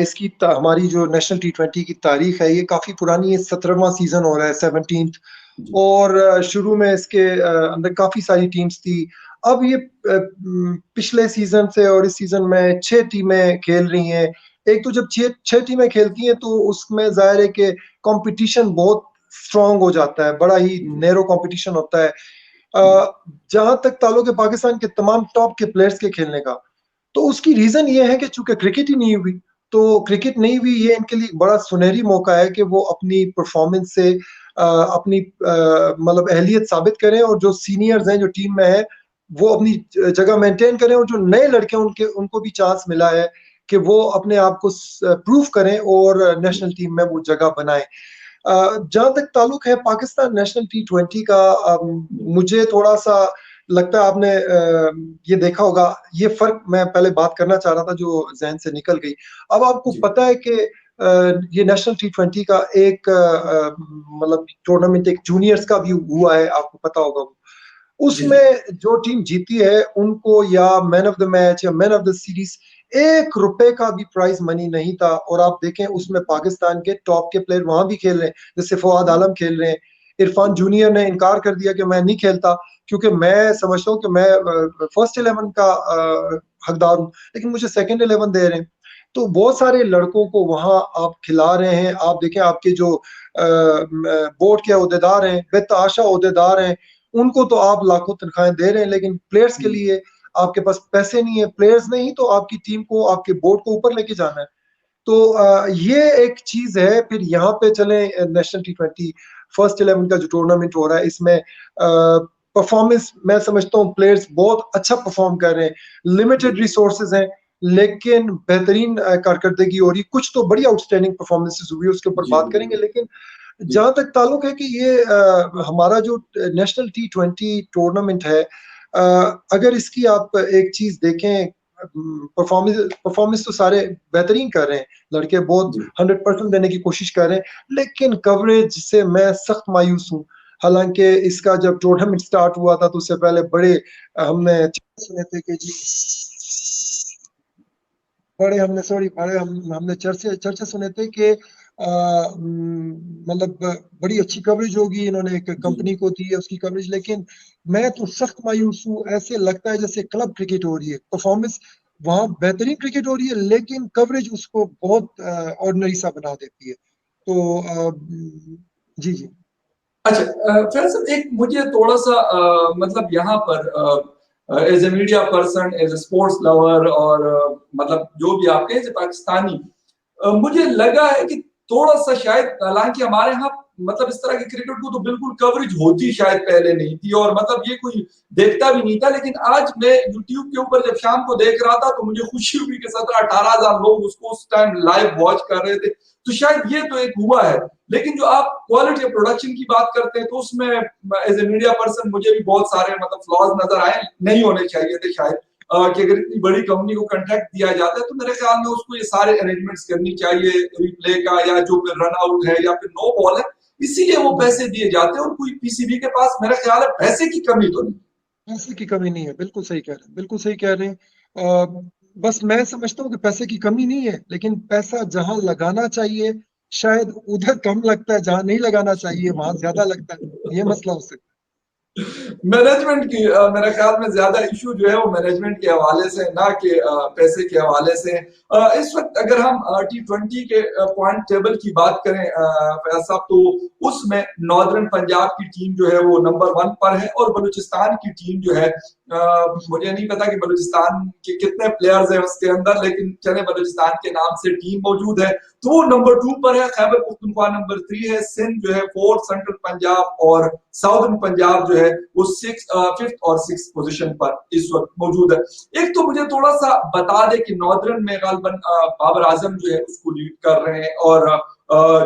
इसकी हमारी जो नेशनल टी20 की तारीख है ये काफ़ी पुरानी है, 17वां सीज़न हो रहा है, 17th। जी और शुरू में इसके अंदर काफ़ी सारी टीम्स थी। अब ये पिछले सीज़न से और इस सीज़न में 6 टीमें खेल रही हैं। एक तो जब 6 टीमें खेलती हैं तो उसमें ज़ाहिर है कि कॉम्पिटिशन बहुत स्ट्रॉन्ग हो जाता है, बड़ा ही जी नैरो कॉम्पिटिशन होता है। जी जहाँ तक ताल्लुक है पाकिस्तान के तमाम टॉप के प्लेयर्स के खेलने का, तो उसकी रीज़न ये है कि चूँकि क्रिकेट ही नहीं हुई, तो क्रिकेट नहीं हुई, ये इनके लिए एक बड़ा सुनहरी मौका है कि वो अपनी परफ़ॉर्मेंस से अपनी मतलब अहलियत साबित करें, और जो सीनियर्स हैं, जो टीम में हैं, वो अपनी जगह मेंटेन करें, और जो नए लड़के हैं, उनको भी चांस मिला है कि वो अपने आप को प्रूव करें और नेशनल टीम में वो जगह बनाएँ। जहाँ तक ताल्लुक है पाकिस्तान नेशनल टी20 का, मुझे थोड़ा-सा लगता है आपने ये देखा होगा, ये फ़र्क मैं पहले बात करना चाह रहा था जो ज़हन से निकल गई। अब आपको जी पता है कि ये नेशनल टी20 का एक मतलब टूर्नामेंट एक जूनियर्स का भी हुआ है, आपको पता होगा वो। जी जी उसमें जो टीम जीती है उनको या मैन ऑफ द मैच या मैन ऑफ द सीरीज ₹1 का भी प्राइज मनी नहीं था। और आप देखें उसमें पाकिस्तान के टॉप के प्लेयर वहां भी खेल रहे हैं, जैसे फवाद आलम खेल रहे हैं। इरफान जूनियर ने इनकार कर दिया कि मैं नहीं खेलता, क्योंकि मैं समझता हूँ कि मैं फर्स्ट 11 का हकदार हूँ, लेकिन मुझे सेकंड 11 दे रहे हैं। तो बहुत सारे लड़कों को वहां आप खिला रहे हैं। आप देखें आपके जो बोर्ड के ओहदेदार हैं, बेतहाशा ओहदेदार हैं, उनको तो आप लाखों तनख्वाहें दे रहे हैं, लेकिन प्लेयर्स के लिए आपके पास पैसे नहीं है। प्लेयर्स नहीं तो आपकी टीम को, आपके बोर्ड को ऊपर लेके जाना है। तो ये एक चीज है। फिर यहाँ पे चले नेशनल T20 फर्स्ट 11 का जो टूर्नामेंट हो रहा है, इसमें परफॉर्मेंस मैं समझता हूँ प्लेयर्स बहुत अच्छा परफॉर्म कर रहे हैं। लिमिटेड रिसोर्सेज हैं लेकिन बेहतरीन कारकर्दगी हो रही। कुछ तो बड़ी आउटस्टैंडिंग परफॉर्मेंसेस हुई, उसके ऊपर जी बात करेंगे। लेकिन जी जहां तक ताल्लुक है कि ये हमारा जो नेशनल T20 टूर्नामेंट है, अगर इसकी आप एक चीज देखें, परफॉर्मेंस परफॉर्मेंस तो सारे बेहतरीन कर रहे हैं, लड़के बहुत जी 100% देने की कोशिश कर रहे हैं, लेकिन कवरेज से मैं सख्त मायूस हूँ। हालांकि इसका जब टूर्नामेंट स्टार्ट हुआ था तो उससे पहले बड़े हमने सुने थे कि जी बड़े हमने सॉरी बड़े हमने चर्चे चर्चे सुने थे कि मतलब बड़ी अच्छी कवरेज होगी, इन्होंने एक जी कंपनी को दी है उसकी कवरेज। लेकिन मैं तो सख्त मायूस हूँ। ऐसे लगता है जैसे क्लब क्रिकेट हो रही है, परफॉर्मेंस वहां बेहतरीन क्रिकेट हो रही है लेकिन कवरेज उसको बहुत ऑर्डिनरी सा बना देती है। तो जी जी अच्छा फैसल एक मुझे थोड़ा सा मतलब यहाँ पर as a media person, as a sports lover और मतलब जो भी आप कहें पाकिस्तानी, मुझे लगा है कि थोड़ा सा शायद, हालांकि हमारे यहाँ मतलब इस तरह की क्रिकेट को तो बिल्कुल कवरेज होती शायद पहले नहीं थी और मतलब ये कोई देखता भी नहीं था, लेकिन आज मैं यूट्यूब के ऊपर जब शाम को देख रहा था तो मुझे खुशी हुई कि 17-18 हजार लोग उसको उस टाइम लाइव वॉच कर रहे थे। तो शायद ये तो एक हुआ है। लेकिन जो आप क्वालिटी ऑफ प्रोडक्शन की बात करते हैं तो उसमें एज ए मीडिया पर्सन मुझे भी बहुत सारे मतलब फ्लॉज नजर आए, नहीं होने चाहिए थे शायद। कि अगर इतनी बड़ी कंपनी को कॉन्ट्रैक्ट दिया जाता है तो मेरे ख्याल में उसको ये सारे अरेंजमेंट्स करनी चाहिए, रिप्ले का या जो फिर रन आउट है या फिर नो बॉल है, इसीलिए वो पैसे दिए जाते हैं। और कोई पीसीबी के पास मेरा ख्याल है पैसे की कमी तो नहीं। पैसे की कमी नहीं है। बिल्कुल सही कह रहे हैं, बिल्कुल सही कह रहे हैं। बस मैं समझता हूँ कि पैसे की कमी नहीं है, लेकिन पैसा जहां लगाना चाहिए शायद उधर कम लगता है, जहां नहीं लगाना चाहिए वहां ज्यादा लगता है। ये मसला हो सकता मैनेजमेंट की मेरे ख्याल में ज्यादा इशू जो है वो मैनेजमेंट के हवाले से, ना कि पैसे के हवाले से। इस वक्त अगर हम T20 के पॉइंट टेबल की बात करें फैज साहब, तो उसमें नॉर्दर्न पंजाब की टीम जो है वो नंबर 1 पर है और बलूचिस्तान की टीम जो है, मुझे नहीं पता कि बलूचिस्तान के कितने प्लेयर्स हैं उसके अंदर, लेकिन चले बलूचिस्तान के नाम से टीम मौजूद है तो वो नंबर 2 पर है। खैबर पख्तूनख्वा नंबर 3 है, सिंध जो है 4, सेंट्रल पंजाब और साउदर्न पंजाब जो है वो 5th और 6th पोजीशन पर इस वक्त मौजूद है। एक तो मुझे थोड़ा सा बता दे कि नॉर्दर्न में गालबन बाबर आजम जो है उसको लीड कर रहे हैं और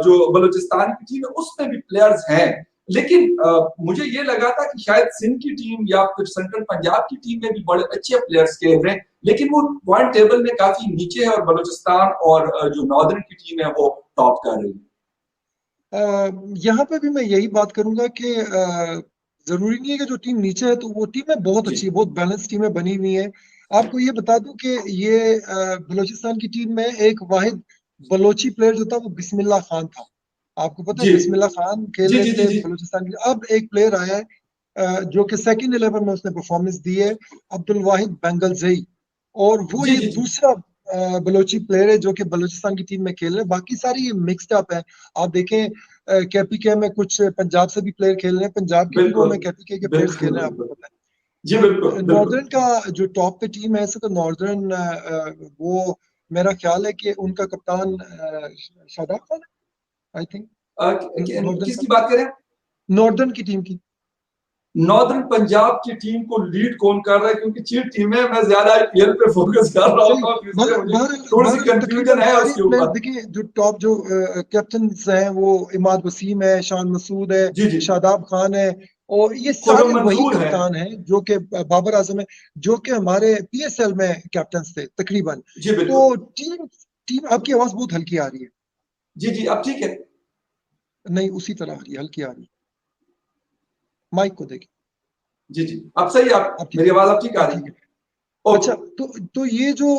जो बलूचिस्तान की टीम है उसमें भी प्लेयर्स हैं, लेकिन मुझे ये लगा था कि शायद सिंध की टीम या फिर सेंट्रल पंजाब की टीम में भी बड़े अच्छे प्लेयर्स खेल रहे हैं, लेकिन वो पॉइंट टेबल में काफी नीचे है और बलूचिस्तान और जो नॉर्दर्न की टीम है वो टॉप कर रही है। यहाँ पे भी मैं यही बात करूंगा कि जरूरी नहीं है कि जो टीम नीचे है तो वो टीमें बहुत जी अच्छी है, बहुत बैलेंस टीमें बनी हुई हैं। आपको ये बता दूं कि ये बलूचिस्तान की टीम में एक वाहिद बलोची प्लेयर जो था वो बिस्मिल्लाह खान था। आपको पता है जी बिस्मिल्लाह खान खेल जी रहे जी जी थे जी बलूचिस्तान की। अब एक प्लेयर आया है जो कि सेकंड 11 में उसने परफॉर्मेंस दी है, अब्दुल वाहिद बेंगलजई। और वो जी ये जी जी दूसरा बलोची प्लेयर है जो कि बलूचिस्तान की टीम में खेल रहे हैं। बाकी सारे ये मिक्स्ड अप है। आप देखें केपीके में कुछ पंजाब से भी प्लेयर खेल रहे हैं, पंजाब की टीमों बिल्कुल में केपीके के प्लेयर्स खेल बिल्कुल रहे हैं, बिल्कुल। आपको पता जी बिल्कुल है। बिल्कुल। नॉर्दर्न का जो टॉप पे टीम है ऐसे तो नॉर्दर्न वो मेरा ख्याल है कि उनका कप्तान शादाब खान है, आई थिंक। नॉर्दर्न का किसकी बात करें? नॉर्दर्न की टीम की नॉर्दर्न पंजाब की टीम को लीड कौन कर रहा है? क्योंकि 6 टीमें, मैं ज्यादा आईपीएल पे फोकस कर रहा सही। होता हूँ, तो इसलिए मुझे बाहर थोड़ी सी बाहर कंफ्यूजन तकरीबन है सारे उसके प्लेयर्स ऊपर। देखिए, जो टॉप जो कैप्टन हैं वो इमाद वसीम है, शान मसूद है, जी जी। शादाब खान है। और ये खुर्रम सारे वही मंसूर है। कप्तान हैं जो कि बाबर आजम है, जो कि हमारे पीएसएल में कैप्टन थे तकरीबन। जी बिल्कुल। तो टीम टीम आपकी आवाज बहुत हल्की आ रही है। जी जी अब ठीक है। नहीं, उसी तरह आ रही है, हल्की आ रही है। माइक को देखिए। जी जी अब सही, आप अब ठीक मेरी है, आवाज अब ठीक आ अब रही ठीक है? है। अच्छा, ओके। तो ये जो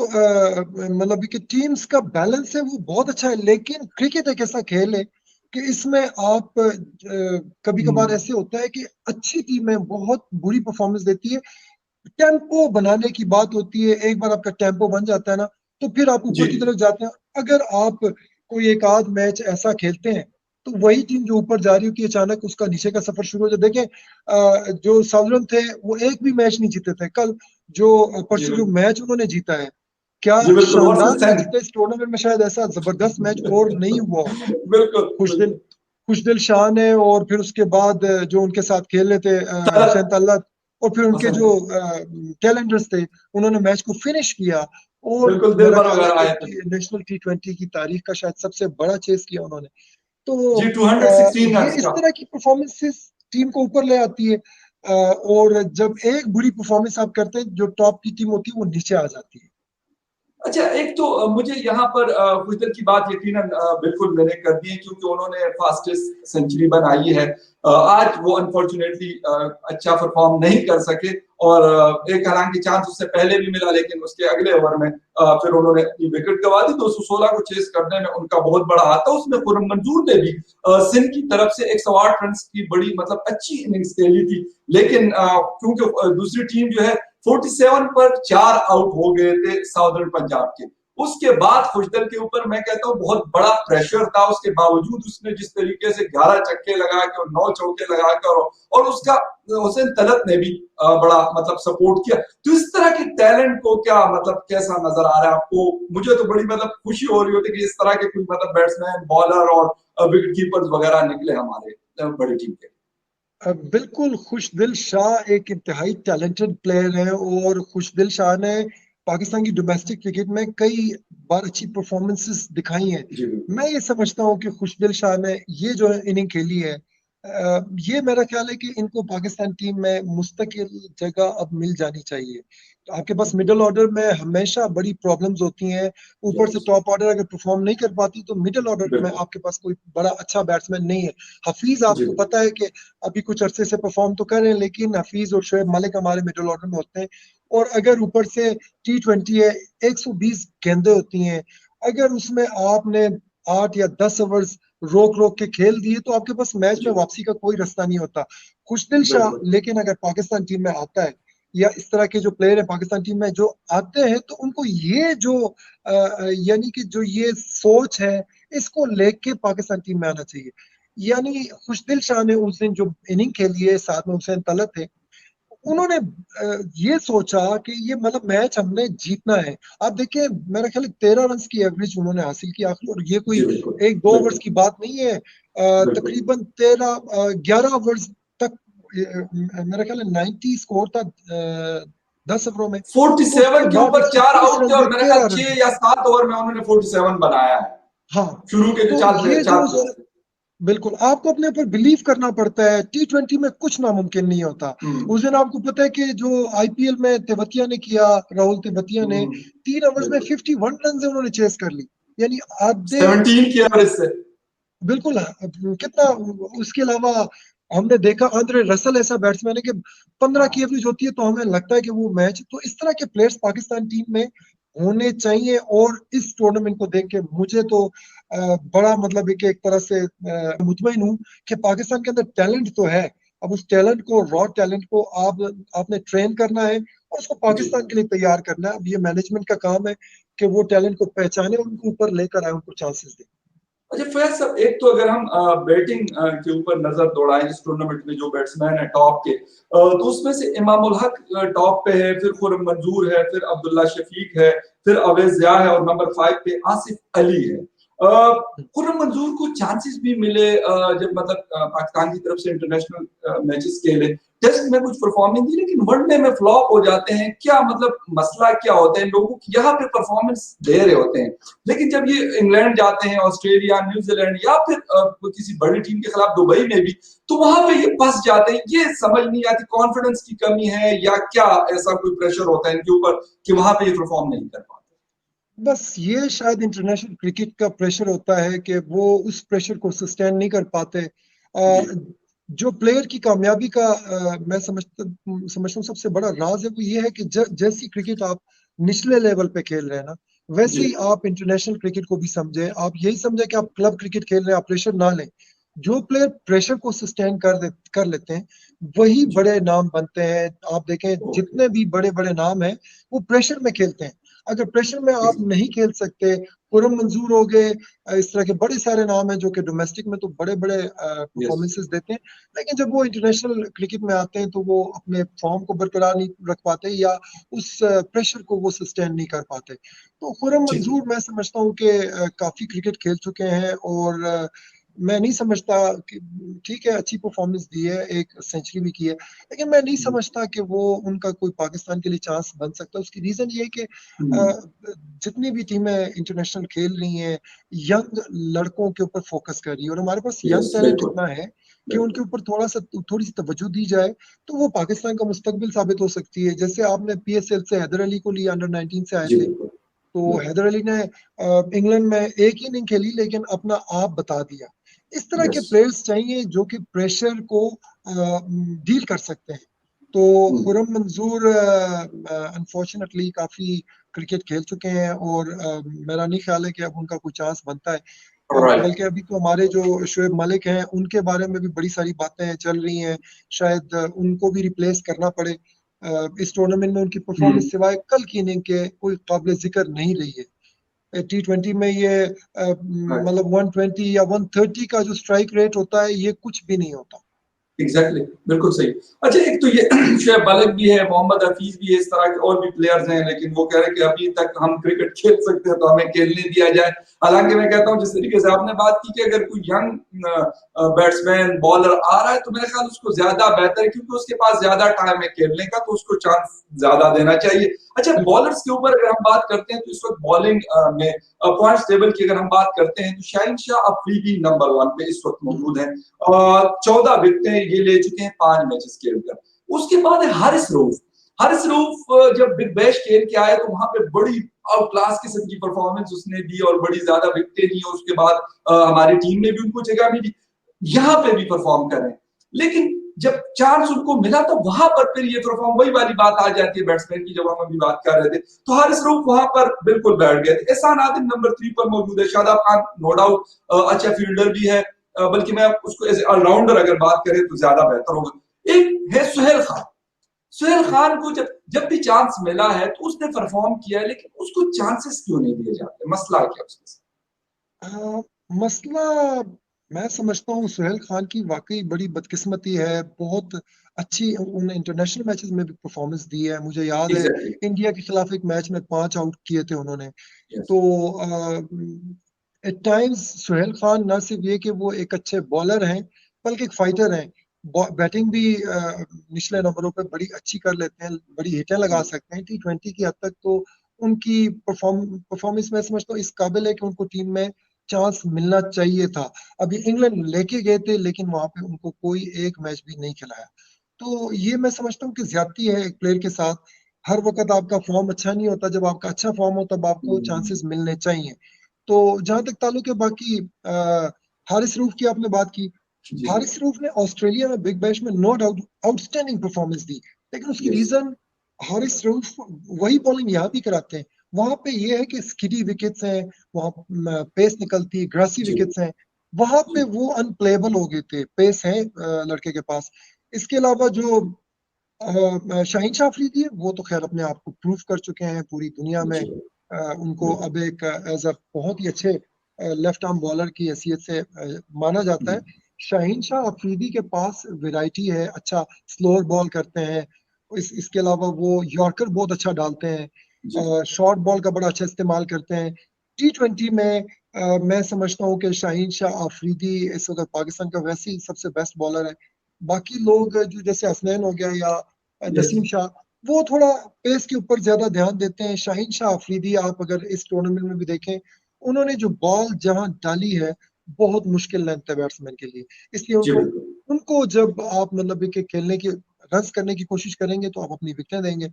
मतलब कि टीम्स का बैलेंस है वो बहुत अच्छा है, लेकिन क्रिकेट एक ऐसा खेल है कि इसमें आप कभी कभार हम्म, ऐसे होता है कि अच्छी टीमें बहुत बुरी परफॉर्मेंस देती है। टेम्पो बनाने की बात होती है, एक बार आपका टेम्पो बन जाता है ना, तो फिर आप ऊपर की जी तरफ जाते हैं। अगर आप कोई एक आध मैच ऐसा खेलते हैं तो वही टीम जो ऊपर जा रही होती है अचानक उसका नीचे का सफर शुरू हो जाए। देखें जो साउदर्न थे वो एक भी मैच नहीं जीते थे कल, जो जी परसों जो बिल्कुल। मैच उन्होंने जीता है, क्या जी बिल्कुल, शानदार वर्सेस मैच 10। जीता। इस टूर्नामेंट में शायद ऐसा जबरदस्त मैच और नहीं हुआ होगा। बिल्कुल खुशदिल बिल्कुल। खुशदिल शाह ने, और फिर उसके बाद जो उनके साथ खेल रहे थे तलत हुसैन तल्लत, और फिर उनके हसन जो है। कैलेंडर्स थे, उन्होंने मैच को फिनिश किया। और बिल्कुल, मेरा दिलबर ख्याल है वगैरह कि आए थे। नेशनल T20 की तारीख का शायद सबसे बड़ा चेस किया उन्होंने। तो जी 216 ये रन इस का। तरह की परफॉर्मेंसेस टीम को ऊपर ले आती है। और जब एक बुरी परफॉर्मेंस आप करते हैं, जो टॉप की टीम होती है वो नीचे आ जाती है। अच्छा, एक तो मुझे यहाँ पर खुशदल की बात यकीनन बिल्कुल मैंने कर दी है, क्योंकि उन्होंने फास्टेस्ट सेंचुरी बनाई है। आज वो अनफॉर्चुनेटली अच्छा परफॉर्म नहीं कर सके, और एक हालांकि चांस उससे पहले भी मिला, लेकिन उसके अगले ओवर में फिर उन्होंने अपनी विकेट गंवा दी। 216 को चेस करने में उनका बहुत बड़ा हाथ था। उसमें खुर्रम मंजूर ने भी सिंध की तरफ से 108 रन की बड़ी मतलब अच्छी इनिंग्स खेली थी, लेकिन क्योंकि दूसरी टीम जो है 47 पर 4 आउट हो गए थे साउदर्न पंजाब के। उसके बाद खुशदल के ऊपर मैं कहता हूँ बहुत बड़ा प्रेशर था। उसके बावजूद उसने जिस तरीके से 11 छक्के लगा के और 9 चौके लगा कर, और उसका हुसैन तलत ने भी बड़ा मतलब सपोर्ट किया। तो इस तरह के टैलेंट को क्या मतलब कैसा नजर आ रहा है आपको? मुझे तो बड़ी मतलब खुशी हो रही होती कि इस तरह के कुछ मतलब बैट्समैन, बॉलर और विकेट कीपर्स वगैरह निकले हमारे बड़ी टीम के। बिल्कुल, खुशदिल शाह एक इंतहाई टैलेंटेड प्लेयर है, और खुशदिल शाह ने पाकिस्तान की डोमेस्टिक क्रिकेट में कई बार अच्छी परफॉर्मेंसेस दिखाई हैं। जी बिल्कुल। मैं ये समझता हूँ कि खुशदिल शाह ने ये जो इनिंग खेली है, ये मेरा ख्याल है कि इनको पाकिस्तान टीम में मुस्तकिल जगह अब मिल जानी चाहिए। तो आपके पास मिडिल ऑर्डर में हमेशा बड़ी प्रॉब्लम्स होती हैं। ऊपर से टॉप ऑर्डर अगर परफॉर्म नहीं कर पाती तो मिडिल ऑर्डर में बिल्कुल। आपके पास कोई बड़ा अच्छा बैट्समैन नहीं है। हफीज, जी आपको पता है कि अभी कुछ अरसे से परफॉर्म तो कर रहे हैं, लेकिन हफीज और शोएब मलिक हमारे मिडिल ऑर्डर में होते हैं। और अगर ऊपर से T20 है, 120 गेंदें होती हैं, अगर उसमें आपने 8 या 10 ओवर्स रोक रोक के खेल दिए तो आपके पास मैच में जी वापसी का कोई रास्ता नहीं होता। खुशदिल शाह बिल्कुल। लेकिन अगर पाकिस्तान टीम में आता है, या इस तरह के जो प्लेयर है पाकिस्तान टीम में जो आते हैं, तो उनको ये जो यानी कि जो ये सोच है, इसको लेके पाकिस्तान टीम में आना चाहिए। यानी खुशदिल शाह ने उस दिन जो इनिंग खेली है, साथ में हुसैन तलत थे, उन्होंने ये सोचा कि ये मतलब मैच हमने जीतना है। आप देखिए, मेरा ख्याल है 13 रन की एवरेज उन्होंने हासिल की आखिर, और ये कोई जी बिल्कुल। 1-2 ओवर्स बिल्कुल। की बात नहीं है। बिल्कुल। तकरीबन 11 ओवर्स तक मेरा ख्याल है 90 स्कोर था 10 ओवरों में। तो उसके 47 के बाद ऊपर 4 130 आउट थे, रन में और मेरे ख्याल 13 रन। 6 या 7 ओवर में उन्होंने 47 बनाया है। हाँ, शुरू के जो तो चार ये प्लेयर जो चार प्लेयर्स थे। बिल्कुल आपको अपने ऊपर बिलीव करना पड़ता है। T20 में कुछ नामुमकिन नहीं होता। हम्म। उस दिन आपको पता है कि जो IPL में तेवतिया ने किया, राहुल तेवतिया ने हम्म। 3 ओवर्स में बिल्कुल। 51 रन से उन्होंने चेस कर ली। यानी आधे 17 की एवरेज से। बिल्कुल कितना। उसके अलावा हमने देखा आंद्रे रसल ऐसा बैट्समैन है कि 15 की एवरेज होती है तो हमें लगता है कि वो मैच, तो इस तरह के प्लेयर्स पाकिस्तान टीम में होने चाहिए। और इस टूर्नामेंट को देख के मुझे तो बड़ा मतलब है कि एक तरह से मुतमईन हूँ कि पाकिस्तान के अंदर टैलेंट तो है। अब उस टैलेंट को, रॉ टैलेंट को आपने ट्रेन करना है और उसको जी। पाकिस्तान के लिए तैयार करना है। अब ये मैनेजमेंट का काम है कि वो टैलेंट को पहचाने और उनको ऊपर लेकर आए, उनको चांसेस दे। अच्छा फैज साहब, एक तो अगर हम बैटिंग के ऊपर नजर दौड़ाएं इस टूर्नामेंट में जो बैट्समैन है टॉप के, तो उसमें से इमामुल हक टॉप पे है, फिर खुर्रम मंजूर है, फिर अब्दुल्ला शफीक है, फिर अवैज जिया है, और नंबर 5 पे आसिफ अली है। खुर्रम मंजूर को चांसेस भी मिले जब मतलब पाकिस्तान की तरफ से इंटरनेशनल मैचेस खेले, टेस्ट में कुछ परफॉर्मेंस दी, लेकिन वनडे में फ्लॉप हो जाते हैं। क्या मतलब मसला क्या होता है लोगों की? यहाँ पे परफॉर्मेंस दे रहे होते हैं, लेकिन जब ये इंग्लैंड जाते हैं, ऑस्ट्रेलिया, न्यूजीलैंड, या फिर किसी बड़ी टीम के खिलाफ दुबई में भी, तो वहां पे ये फंस जाते हैं। ये समझ नहीं आती कॉन्फिडेंस की कमी है या क्या ऐसा कोई प्रेशर होता है इनके ऊपर कि वहां पे ये परफॉर्म नहीं कर पाते। बस ये शायद इंटरनेशनल क्रिकेट का प्रेशर होता है कि वो उस प्रेशर को सस्टेन नहीं कर पाते। जी। जो प्लेयर की कामयाबी का मैं समझता हूँ सबसे बड़ा राज है, वो ये है कि जैसी क्रिकेट आप निचले लेवल पे खेल रहे हैं ना, वैसे जी। ही आप इंटरनेशनल क्रिकेट को भी समझे। आप यही समझे कि आप क्लब क्रिकेट खेल रहे हैं, आप प्रेशर ना लें। जो प्लेयर प्रेशर को सस्टेन कर लेते हैं, वही जी। बड़े नाम बनते हैं। आप देखें ओके। जितने भी बड़े बड़े नाम हैं, वो प्रेशर में खेलते हैं। अगर प्रेशर में आप नहीं खेल सकते, खुर्रम मंजूर हो गए, इस तरह के बड़े सारे नाम हैं जो कि डोमेस्टिक में तो बड़े-बड़े यस परफॉर्मेंसेस देते हैं, लेकिन जब वो इंटरनेशनल क्रिकेट में आते हैं तो वो अपने फॉर्म को बरकरार नहीं रख पाते या उस प्रेशर को वो सस्टेन नहीं कर पाते। तो खुर्रम जी मंजूर मैं समझता हूँ कि काफ़ी क्रिकेट खेल चुके हैं और मैं नहीं समझता कि ठीक है अच्छी परफॉर्मेंस दी है, एक सेंचुरी भी की है, लेकिन मैं नहीं समझता कि वो उनका कोई पाकिस्तान के लिए चांस बन सकता है। उसकी रीज़न ये है कि जितनी भी टीमें इंटरनेशनल खेल रही हैं, यंग लड़कों के ऊपर फोकस कर रही है और हमारे पास यंग यस टैलेंट बिल्कुल इतना है कि उनके बिल्कुल ऊपर थोड़ी-सी तवज्जो दी जाए, तो वो पाकिस्तान का मुस्तकबिल साबित हो सकती है। जैसे आपने पीएसएल से हैदर अली को लिया, अंडर 19 से आए जी थे। बिल्कुल तो बिल्कुल हैदर अली ने इंग्लैंड में एक ही इनिंग खेली लेकिन अपना आप बता दिया। इस तरह के यस प्लेयर्स चाहिए जो कि प्रेशर को डील कर सकते हैं। तो खुर्रम मंजूर अनफॉर्चुनेटली काफ़ी क्रिकेट खेल चुके हैं और मेरा नहीं ख्याल है कि अब उनका कोई चांस बनता है। राइट बल्कि अभी तो हमारे जो शोएब मलिक हैं, उनके बारे में भी बड़ी सारी बातें चल रही हैं। शायद उनको भी रिप्लेस करना पड़े। इस टूर्नामेंट में उनकी परफॉर्मेंस सिवाय कल की इनिंग के कोई काबिल ज़िक्र नहीं रही है। टी20 में ये राइट मतलब 120 या 130 का जो स्ट्राइक रेट होता है, ये कुछ भी नहीं होता। एग्जैक्टली बिल्कुल सही। अच्छा एक तो ये शुएब मलिक भी है, मोहम्मद हफीज भी है, इस तरह के और भी प्लेयर्स हैं, लेकिन वो कह रहे हैं कि अभी तक हम क्रिकेट खेल सकते हैं तो हमें खेलने दिया जाए। हालांकि मैं कहता हूं जिस तरीके से आपने बात की कि अगर कोई यंग बैट्समैन बॉलर आ रहा है तो मेरे ख्याल उसको ज्यादा बेहतर है क्योंकि उसके पास ज्यादा टाइम है खेलने का, तो उसको चांस ज्यादा देना चाहिए। अच्छा बिल्कुल। बॉलर्स के ऊपर अगर हम बात करते हैं तो इस वक्त बॉलिंग में पॉइंट्स टेबल की अगर हम बात करते हैं तो शाहिन शाह अफरीदी नंबर 1 पे इस वक्त हुँ, मौजूद है। 14 विकेटें ये ले चुके हैं 5 मैचेस के अंदर। उसके बाद है हारिस रऊफ। हारिस रऊफ जब बिग बैश खेल के आए तो वहां पे बड़ी आउट क्लास किस्म की परफॉर्मेंस उसने दी और बड़ी ज्यादा विकेटें ली, उसके बाद हमारी टीम में भी उनको जगह मिली, यहाँ पे भी परफॉर्म कर रहे हैं। लेकिन जब चांस उनको मिला तो वहां पर फिर ये परफॉर्म, वही वाली बात आ जाती है बैट्समैन की जब हम अभी बात कर रहे थे, तो हारिस रऊफ वहां पर बिल्कुल बैठ गए थे। एहसान आदिल नंबर 3 पर मौजूद है। शादाब खान नो डाउट अच्छा फील्डर भी है, बल्कि मैं उसको एज ऑलराउंडर अगर बात करें तो ज्यादा बेहतर होगा। एक है सुहेल खान। सुहेल जी। खान को जब जब भी चांस मिला है तो उसने परफॉर्म किया है, लेकिन उसको चांसेस क्यों नहीं दिए जाते, मसला क्या उसके साथ? अ, मसला मैं समझता हूँ सुहेल खान की वाक़ई बड़ी बदकिस्मती है। बहुत अच्छी उन्होंने इंटरनेशनल मैचेज़ में भी परफॉर्मेंस दी है। मुझे याद है एग्जैक्टली इंडिया के खिलाफ एक मैच में 5 आउट किए थे उन्होंने। यस तो एट टाइम्स सुहेल खान ना सिर्फ ये कि वो एक अच्छे बॉलर हैं, बल्कि एक फाइटर हैं। बैटिंग भी निचले नंबरों पे बड़ी अच्छी कर लेते हैं, बड़ी हिटें लगा सकते हैं। टी20 की हद तक तो उनकी परफॉर्मेंस मैं समझता हूँ इस काबिल है कि उनको टीम में चांस मिलना चाहिए था। अभी इंग्लैंड लेके गए थे लेकिन वहाँ पे उनको कोई एक मैच भी नहीं खिलाया। तो ये मैं समझता हूँ कि ज़्यादती है एक प्लेयर के साथ। हर वक़्त आपका फ़ॉर्म अच्छा नहीं होता, जब आपका अच्छा फ़ॉर्म हो तब आपको चांसेस मिलने चाहिए। तो जहाँ तक ताल्लुक है बाकी हारिस रऊफ की आपने बात की। जी हारिस रऊफ ने ऑस्ट्रेलिया में बिग बैश में नो डाउट आउटस्टैंडिंग परफॉर्मेंस दी, लेकिन उसकी यस रीज़न हारिस रऊफ वही बॉलिंग यहाँ भी कराते हैं। वहाँ पे ये है कि स्किडी विकेट्स हैं, वहाँ पेस निकलती है, ग्रासी जी विकेट्स हैं, वहाँ पे जी वो अनप्लेएबल हो गए थे, पेस है लड़के के पास। इसके अलावा जो शाहीन शाह अफरीदी है, वो तो ख़ैर अपने आप को प्रूव कर चुके हैं पूरी दुनिया में। जी उनको अब एक एज़ अ बहुत ही अच्छे लेफ्ट आर्म बॉलर की हैसियत से माना जाता है। शाहीन शाह अफरीदी के पास वैरायटी है, अच्छा स्लोअर बॉल करते हैं। इसके अलावा वो यॉर्कर बहुत अच्छा डालते हैं। जी शॉर्ट बॉल का बड़ा अच्छा इस्तेमाल करते हैं। टी20 में मैं समझता हूँ कि शाहीन शाह अफरीदी इस वक़्त पाकिस्तान का वैसे ही सबसे बेस्ट बॉलर है। बाकी लोग जो जैसे हसनैन हो गया या यस नसीम शाह, वो थोड़ा पेस के ऊपर ज़्यादा ध्यान देते हैं। शाहीन शाह अफरीदी आप अगर इस टूर्नामेंट में भी देखें, उन्होंने जो बॉल जहाँ डाली है, बहुत मुश्किल लेंथ है बैट्समैन के लिए। इसलिए जी उनको बिल्कुल उनको जब आप मतलब है कि खेलने की रन्स करने की कोशिश करेंगे, तो आप अपनी विकेटें देंगे।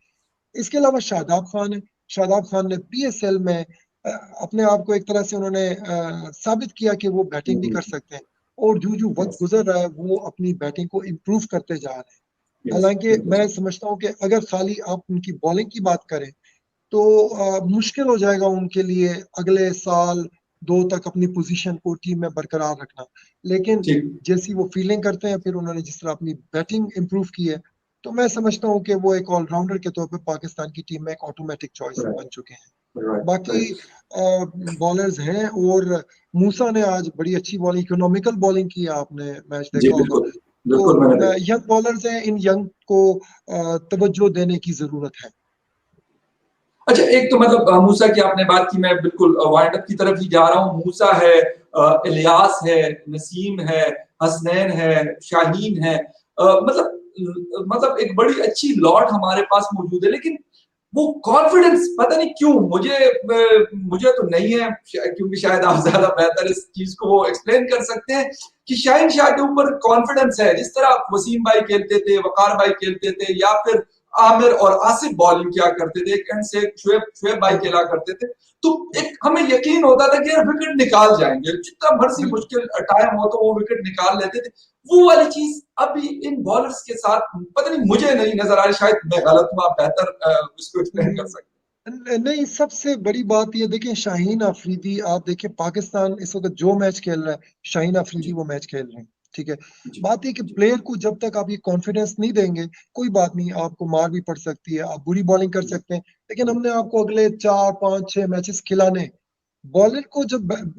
इसके अलावा शादाब खान है। शादाब खान ने पीएसएल में अपने आप को एक तरह से उन्होंने साबित किया कि वो बैटिंग भी कर सकते हैं और जो-जो वक़्त यस गुज़र रहा है, वो अपनी बैटिंग को इम्प्रूव करते जा रहे हैं। यस हालाँकि बिल्कुल मैं सही समझता हूँ कि अगर खाली आप उनकी बॉलिंग की बात करें, तो मुश्किल हो जाएगा उनके लिए अगले साल 2 तक अपनी पोज़ीशन को टीम में बरकरार रखना। लेकिन ठीक जैसी वो फील्डिंग करते हैं, फिर उन्होंने जिस तरह अपनी बैटिंग इम्प्रूव की है, तो मैं समझता हूँ कि वो एक ऑलराउंडर के तौर पे पाकिस्तान की टीम में एक ऑटोमैटिक चॉइस बन राइट चुके हैं। राइट, बाकी राइट। बॉलर्स हैं, और मूसा ने आज बड़ी अच्छी बॉलिंग, इकोनॉमिकल बॉलिंग की, आपने मैच जी, देखा होगा। बिल्कुल, तो बिल्कुल मैंने देखा। यंग बॉलर्स हैं, इन यंग को तवज्जो देने की जरूरत है। अच्छा, एक तो मतलब मूसा की आपने बात की, मैं बिल्कुल वाइंड अप की तरफ ही जा रहा हूँ। मूसा है, इलियास है, नसीम है, हसनैन है, शाहीन है, मतलब एक बड़ी अच्छी लॉट हमारे पास मौजूद है, लेकिन वो कॉन्फिडेंस पता नहीं क्यों मुझे तो नहीं है, क्योंकि शायद आप ज्यादा बेहतर इस चीज को वो एक्सप्लेन कर सकते हैं कि शाहीन शाह के ऊपर कॉन्फिडेंस है, जिस तरह वसीम भाई खेलते थे, वकार भाई खेलते थे, या फिर आमिर और आसिफ बॉलिंग किया करते थे, एक एंड से शुएब भाई बिल्कुल, खेला करते थे, तो एक हमें यकीन होता था कि यार विकेट निकाल जाएंगे, जितना मर्जी बिल्कुल। मुश्किल टाइम हो तो वो विकेट निकाल लेते थे। वो वाली चीज अभी इन बॉलर्स के साथ पता नहीं, मुझे नहीं नजर आ रही, शायद मैं गलत हूं, आप बेहतर इसको एक्सप्लेन कर सकते नहीं, सबसे बड़ी बात ये देखिए, शाहीन अफरीदी, आप देखिए पाकिस्तान इस वक्त जो मैच खेल रहा है, शाहीन हैं। अफरीदी जी, वो मैच खेल रहे हैं। ठीक है। जी, बात ये कि जी, प्लेयर को जब तक आप ये कॉन्फिडेंस नहीं देंगे, कोई बात नहीं, आपको मार भी पड़ सकती है, आप बुरी बॉलिंग कर सकते हैं, लेकिन हमने आपको अगले 4 5 6 मैचेस खिलाने। बॉलर को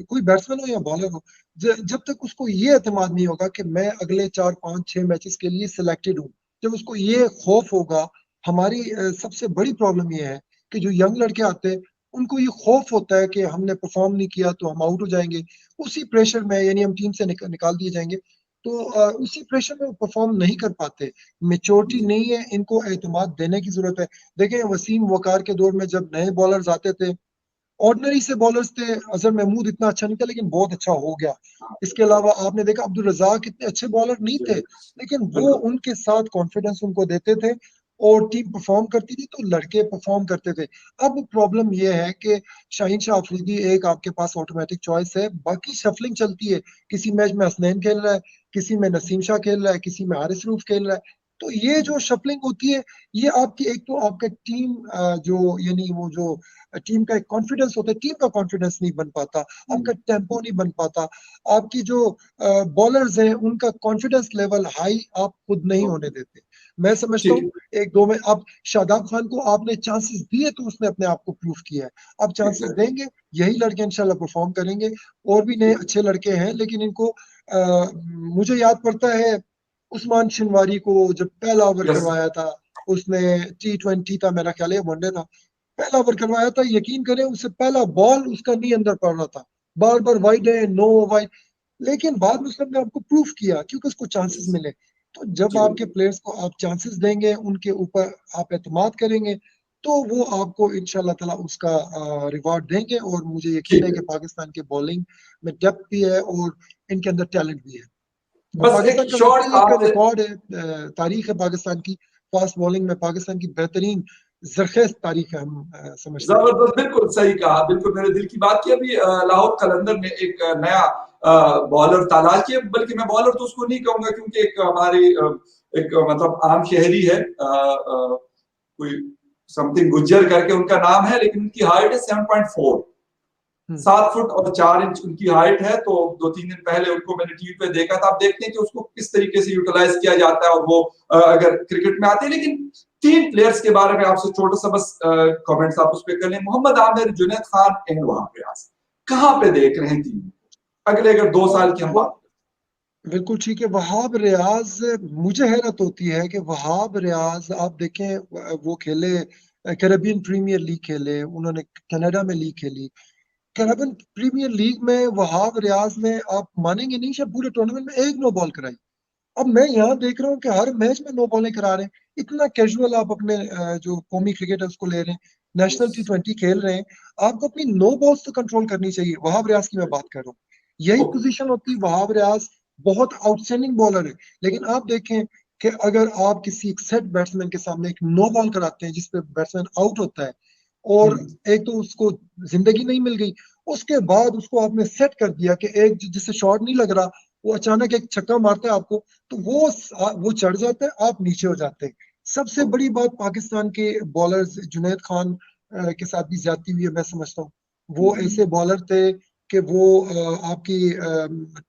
कोई बैट्समैन हो या बॉलर हो, जब तक उसको ये एतमाद नहीं होगा कि मैं अगले 4 5 6 मैचेस के लिए सिलेक्टेड हूँ, जब उसको ये खौफ होगा। हमारी सबसे बड़ी प्रॉब्लम ये है कि जो यंग लड़के आते हैं, उनको ये खौफ होता है कि हमने परफॉर्म नहीं किया तो हम आउट हो जाएंगे। उसी प्रेशर में, यानी हम टीम से निकाल दिए जाएंगे, तो उसी प्रेशर में वो परफॉर्म नहीं कर पाते। मेच्योरिटी जी, नहीं है, इनको एतमाद देने की जरूरत है। देखें, वसीम वकार के दौर में जब नए बॉलर्स आते थे, ऑर्डिनरी से बॉलर्स थे, अजहर महमूद इतना अच्छा नहीं था, लेकिन बहुत अच्छा हो गया। हाँ, इसके अलावा आपने देखा, अब्दुल रजाक इतने अच्छे बॉलर नहीं जी, थे, लेकिन वो बिल्कुल, उनके साथ कॉन्फिडेंस उनको देते थे, और टीम परफॉर्म करती थी, तो लड़के परफॉर्म करते थे। अब प्रॉब्लम ये है कि शाहीन शाह अफरीदी एक आपके पास ऑटोमेटिक चॉइस है, बाकी शफलिंग चलती है। किसी मैच में हसनैन खेल रहा है, किसी में नसीम शाह खेल रहा है, किसी में हारिस रूफ खेल रहा है। तो ये जो शफलिंग होती है, ये आपकी, एक तो आपका टीम जो, यानी वो जो टीम का एक कॉन्फिडेंस होता है, टीम का कॉन्फिडेंस नहीं बन पाता, आपका टेम्पो नहीं बन पाता, आपकी जो बॉलर्स हैं उनका कॉन्फिडेंस लेवल हाई आप खुद नहीं होने देते। मैं समझता ठीक हूँ है, एक दो में, अब शादाब खान को आपने चांसेस दिए तो उसने अपने आप को प्रूव किया है। अब चांसेस एग्जैक्टली, देंगे, यही लड़के इंशाल्लाह परफॉर्म करेंगे। और भी नए ठीक है, अच्छे लड़के हैं, लेकिन इनको मुझे याद पड़ता है उस्मान शिनवारी को जब पहला ओवर यस, करवाया था, उसने T20 था मेरा ख्याल है, वनडे था, पहला ओवर करवाया था, यकीन करें उससे पहला बॉल उसका नहीं अंदर पड़ रहा था, बार बार वाइड है, नो वाइड, लेकिन बाद में उसने अपने आपको प्रूफ किया क्योंकि उसको चांसेस यस, मिले। तो जब जी, आपके बिल्कुल, प्लेयर्स को आप चांसेस देंगे, उनके ऊपर आप एतमाद करेंगे, तो वो आपको इंशाल्लाह ताला उसका रिवॉर्ड देंगे। और मुझे यकीन ठीक है है। कि पाकिस्तान के बॉलिंग में डेप्थ भी है, और इनके अंदर टैलेंट भी है। और बस एक पाकिस्तान का शॉर्ट वाकई एक आपसे, रिकॉर्ड है, तारीख है पाकिस्तान की, फास्ट बॉलिंग में पाकिस्तान की बेहतरीन जरखेज तारीख है, हम समझते हैं। जबरदस्त, बिल्कुल सही कहा, बिल्कुल मेरे दिल की बात की। अभी लाहौर कलंदर ने एक नया बॉलर तलाश किया, बल्कि मैं बॉलर तो उसको नहीं कहूंगा, क्योंकि एक हमारी एक मतलब आम शहरी है, कोई समथिंग गुज्जर करके उनका नाम है, लेकिन उनकी हाइट है 7.4, हम्म, 7 फुट और 4 इंच उनकी हाइट है। तो 2 3 दिन पहले उनको मैंने टीवी पे देखा था। आप देखते हैं कि उसको किस तरीके से यूटिलाइज किया जाता है, और वो अगर क्रिकेट में आते हैं। लेकिन 3 प्लेयर्स के बारे में आपसे छोटा सा बस कमेंट्स आप उस पर कर लें। मोहम्मद आमिर, जुनैद खान एंड वहाब रियाज, कहाँ पे देख रहे हैं तीन अगले अगर 2 साल की हम वो बात बिल्कुल ठीक है। वहाब रियाज, मुझे हैरत होती है कि वहाब रियाज, आप देखें, वो खेले, कैरेबियन प्रीमियर लीग खेले उन्होंने, कनाडा में लीग खेली, कैरेबियन प्रीमियर लीग में वहाब रियाज ने, आप मानेंगे नहीं, शायद पूरे टूर्नामेंट में एक नो बॉल कराई। अब मैं यहाँ देख रहा हूँ कि हर मैच में नो बॉलिंग करा रहे हैं। इतना कैजुअल आप अपने जो कौमी क्रिकेट है उसको ले रहे हैं, नेशनल T20 खेल रहे हैं, आपको अपनी नो बॉल्स तो कंट्रोल करनी चाहिए। वहाब रियाज की मैं बात कर रहा हूँ, यही ओके, पोजीशन होती। वहाब रियाज बहुत आउटस्टैंडिंग बॉलर है, लेकिन आप देखें कि अगर आप किसी एक सेट बैट्समैन के सामने एक नो बॉल कराते हैं जिसपे बैट्समैन आउट होता है, और एक तो उसको जिंदगी नहीं मिल गई, उसके बाद उसको आपने सेट कर दिया कि एक जिससे शॉट नहीं लग रहा, वो अचानक एक छक्का मारता है आपको, तो वो चढ़ जाता है, आप नीचे हो जाते हैं। सबसे बड़ी बात पाकिस्तान के बॉलर्स जुनैद खान के साथ भी ज्यादती हुई है, मैं समझता हूँ। वो ऐसे बॉलर थे कि वो आपकी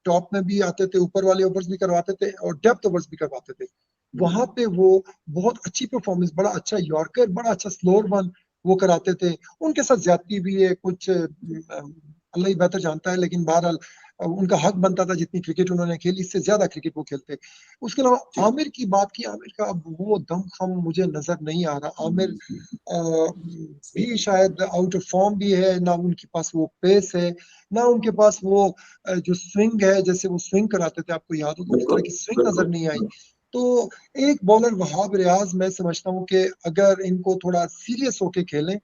टॉप में भी आते थे, ऊपर वाले ओवर्स भी करवाते थे, और डेप्थ ओवर्स भी करवाते थे। वहां पे वो बहुत अच्छी परफॉर्मेंस, बड़ा अच्छा यॉर्कर, बड़ा अच्छा स्लोअर वन, वो कराते थे। उनके साथ ज्यादती भी है, कुछ अल्लाह ही बेहतर जानता है, लेकिन बहरहाल उनका हक बनता था, जितनी क्रिकेट उन्होंने खेली इससे ज्यादा क्रिकेट वो खेलते। उसके अलावा जी। आमिर की बात की, आमिर का अब वो दमखम मुझे नजर नहीं आ रहा। आमिर भी शायद आउट ऑफ फॉर्म भी है, ना उनके पास वो पेस है, ना उनके पास वो जो स्विंग है, जैसे वो स्विंग कराते थे, आपको याद होगा उस तरह बिल्कुल, की स्विंग नजर बिल्कुल। नहीं आई। तो एक बॉलर वहाब रियाज, मैं समझता हूँ कि अगर इनको थोड़ा सीरियस होके खेलें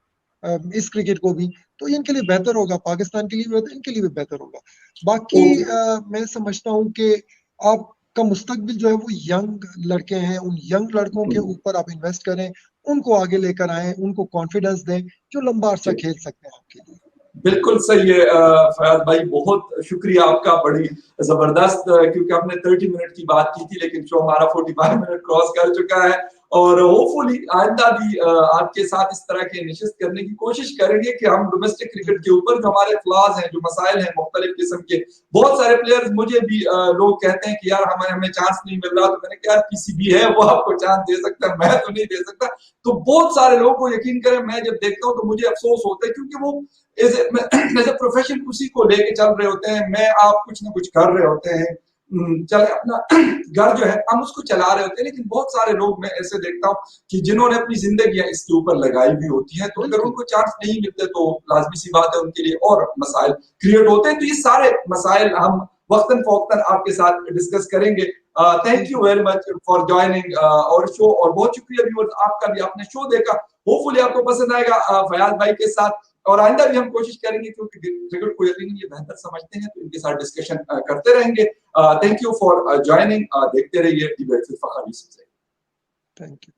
इस क्रिकेट को भी, तो ये इनके लिए बेहतर होगा, पाकिस्तान के लिए भी बेहतर, इनके लिए भी बेहतर होगा। बाकी ओके। मैं समझता हूँ कि आपका मुस्तकबिल जो है वो यंग लड़के हैं, उन यंग लड़कों के ऊपर आप इन्वेस्ट करें, उनको आगे लेकर आएं, उनको कॉन्फिडेंस दें, जो लंबा अरसा जी। खेल सकते हैं आपके लिए। बिल्कुल सही है फयाज भाई, बहुत शुक्रिया आपका, बड़ी जबरदस्त, क्योंकि आपने 30 मिनट की बात की थी लेकिन शो हमारा 45 मिनट क्रॉस कर चुका है। और होपफुली आइंदा भी आपके साथ इस तरह के निशिस्त करने की कोशिश करेंगे कि हम डोमेस्टिक क्रिकेट के ऊपर जो हमारे फ्लॉज हैं, जो मसाइल हैं मुख्तलिफ किस्म के, बहुत सारे प्लेयर्स मुझे भी लोग कहते हैं कि यार हमें हमें चांस नहीं मिल रहा, तो मैंने कहा पीसीबी है वो आपको चांस दे सकता है, मैं तो नहीं दे सकता। तो बहुत सारे लोगों को यकीन करें, मैं जब देखता हूँ तो मुझे अफसोस होता है, क्योंकि वो एज ए प्रोफेशन उसी को लेके चल रहे होते हैं, मैं आप कुछ ना कुछ कर रहे होते हैं, चले अपना घर जो है हम उसको चला रहे होते हैं। लेकिन बहुत सारे लोग मैं ऐसे देखता हूँ कि जिन्होंने अपनी जिंदगी इसके ऊपर लगाई हुई होती है, तो अगर बिल्कुल। उनको चांस नहीं मिलते तो लाजमी सी बात है उनके लिए और मसाइल क्रिएट होते हैं। तो ये सारे मसाइल हम वक्तन फौक्तन आपके साथ डिस्कस करेंगे। थैंक यू बिल्कुल। वेरी मच फॉर ज्वाइनिंग और शो, और बहुत शुक्रिया व्यूअर्स आपका भी, आपने शो देखा, होपफुली आपको पसंद आएगा फयाज भाई के साथ। और आइंदा भी हम कोशिश करेंगे, क्योंकि क्रिकेट को यकीनन ये बेहतर समझते हैं, तो इनके साथ डिस्कशन करते रहेंगे। थैंक यू फॉर ज्वाइनिंग, देखते रहिए debate with Fakhar Yusuf. Thank you.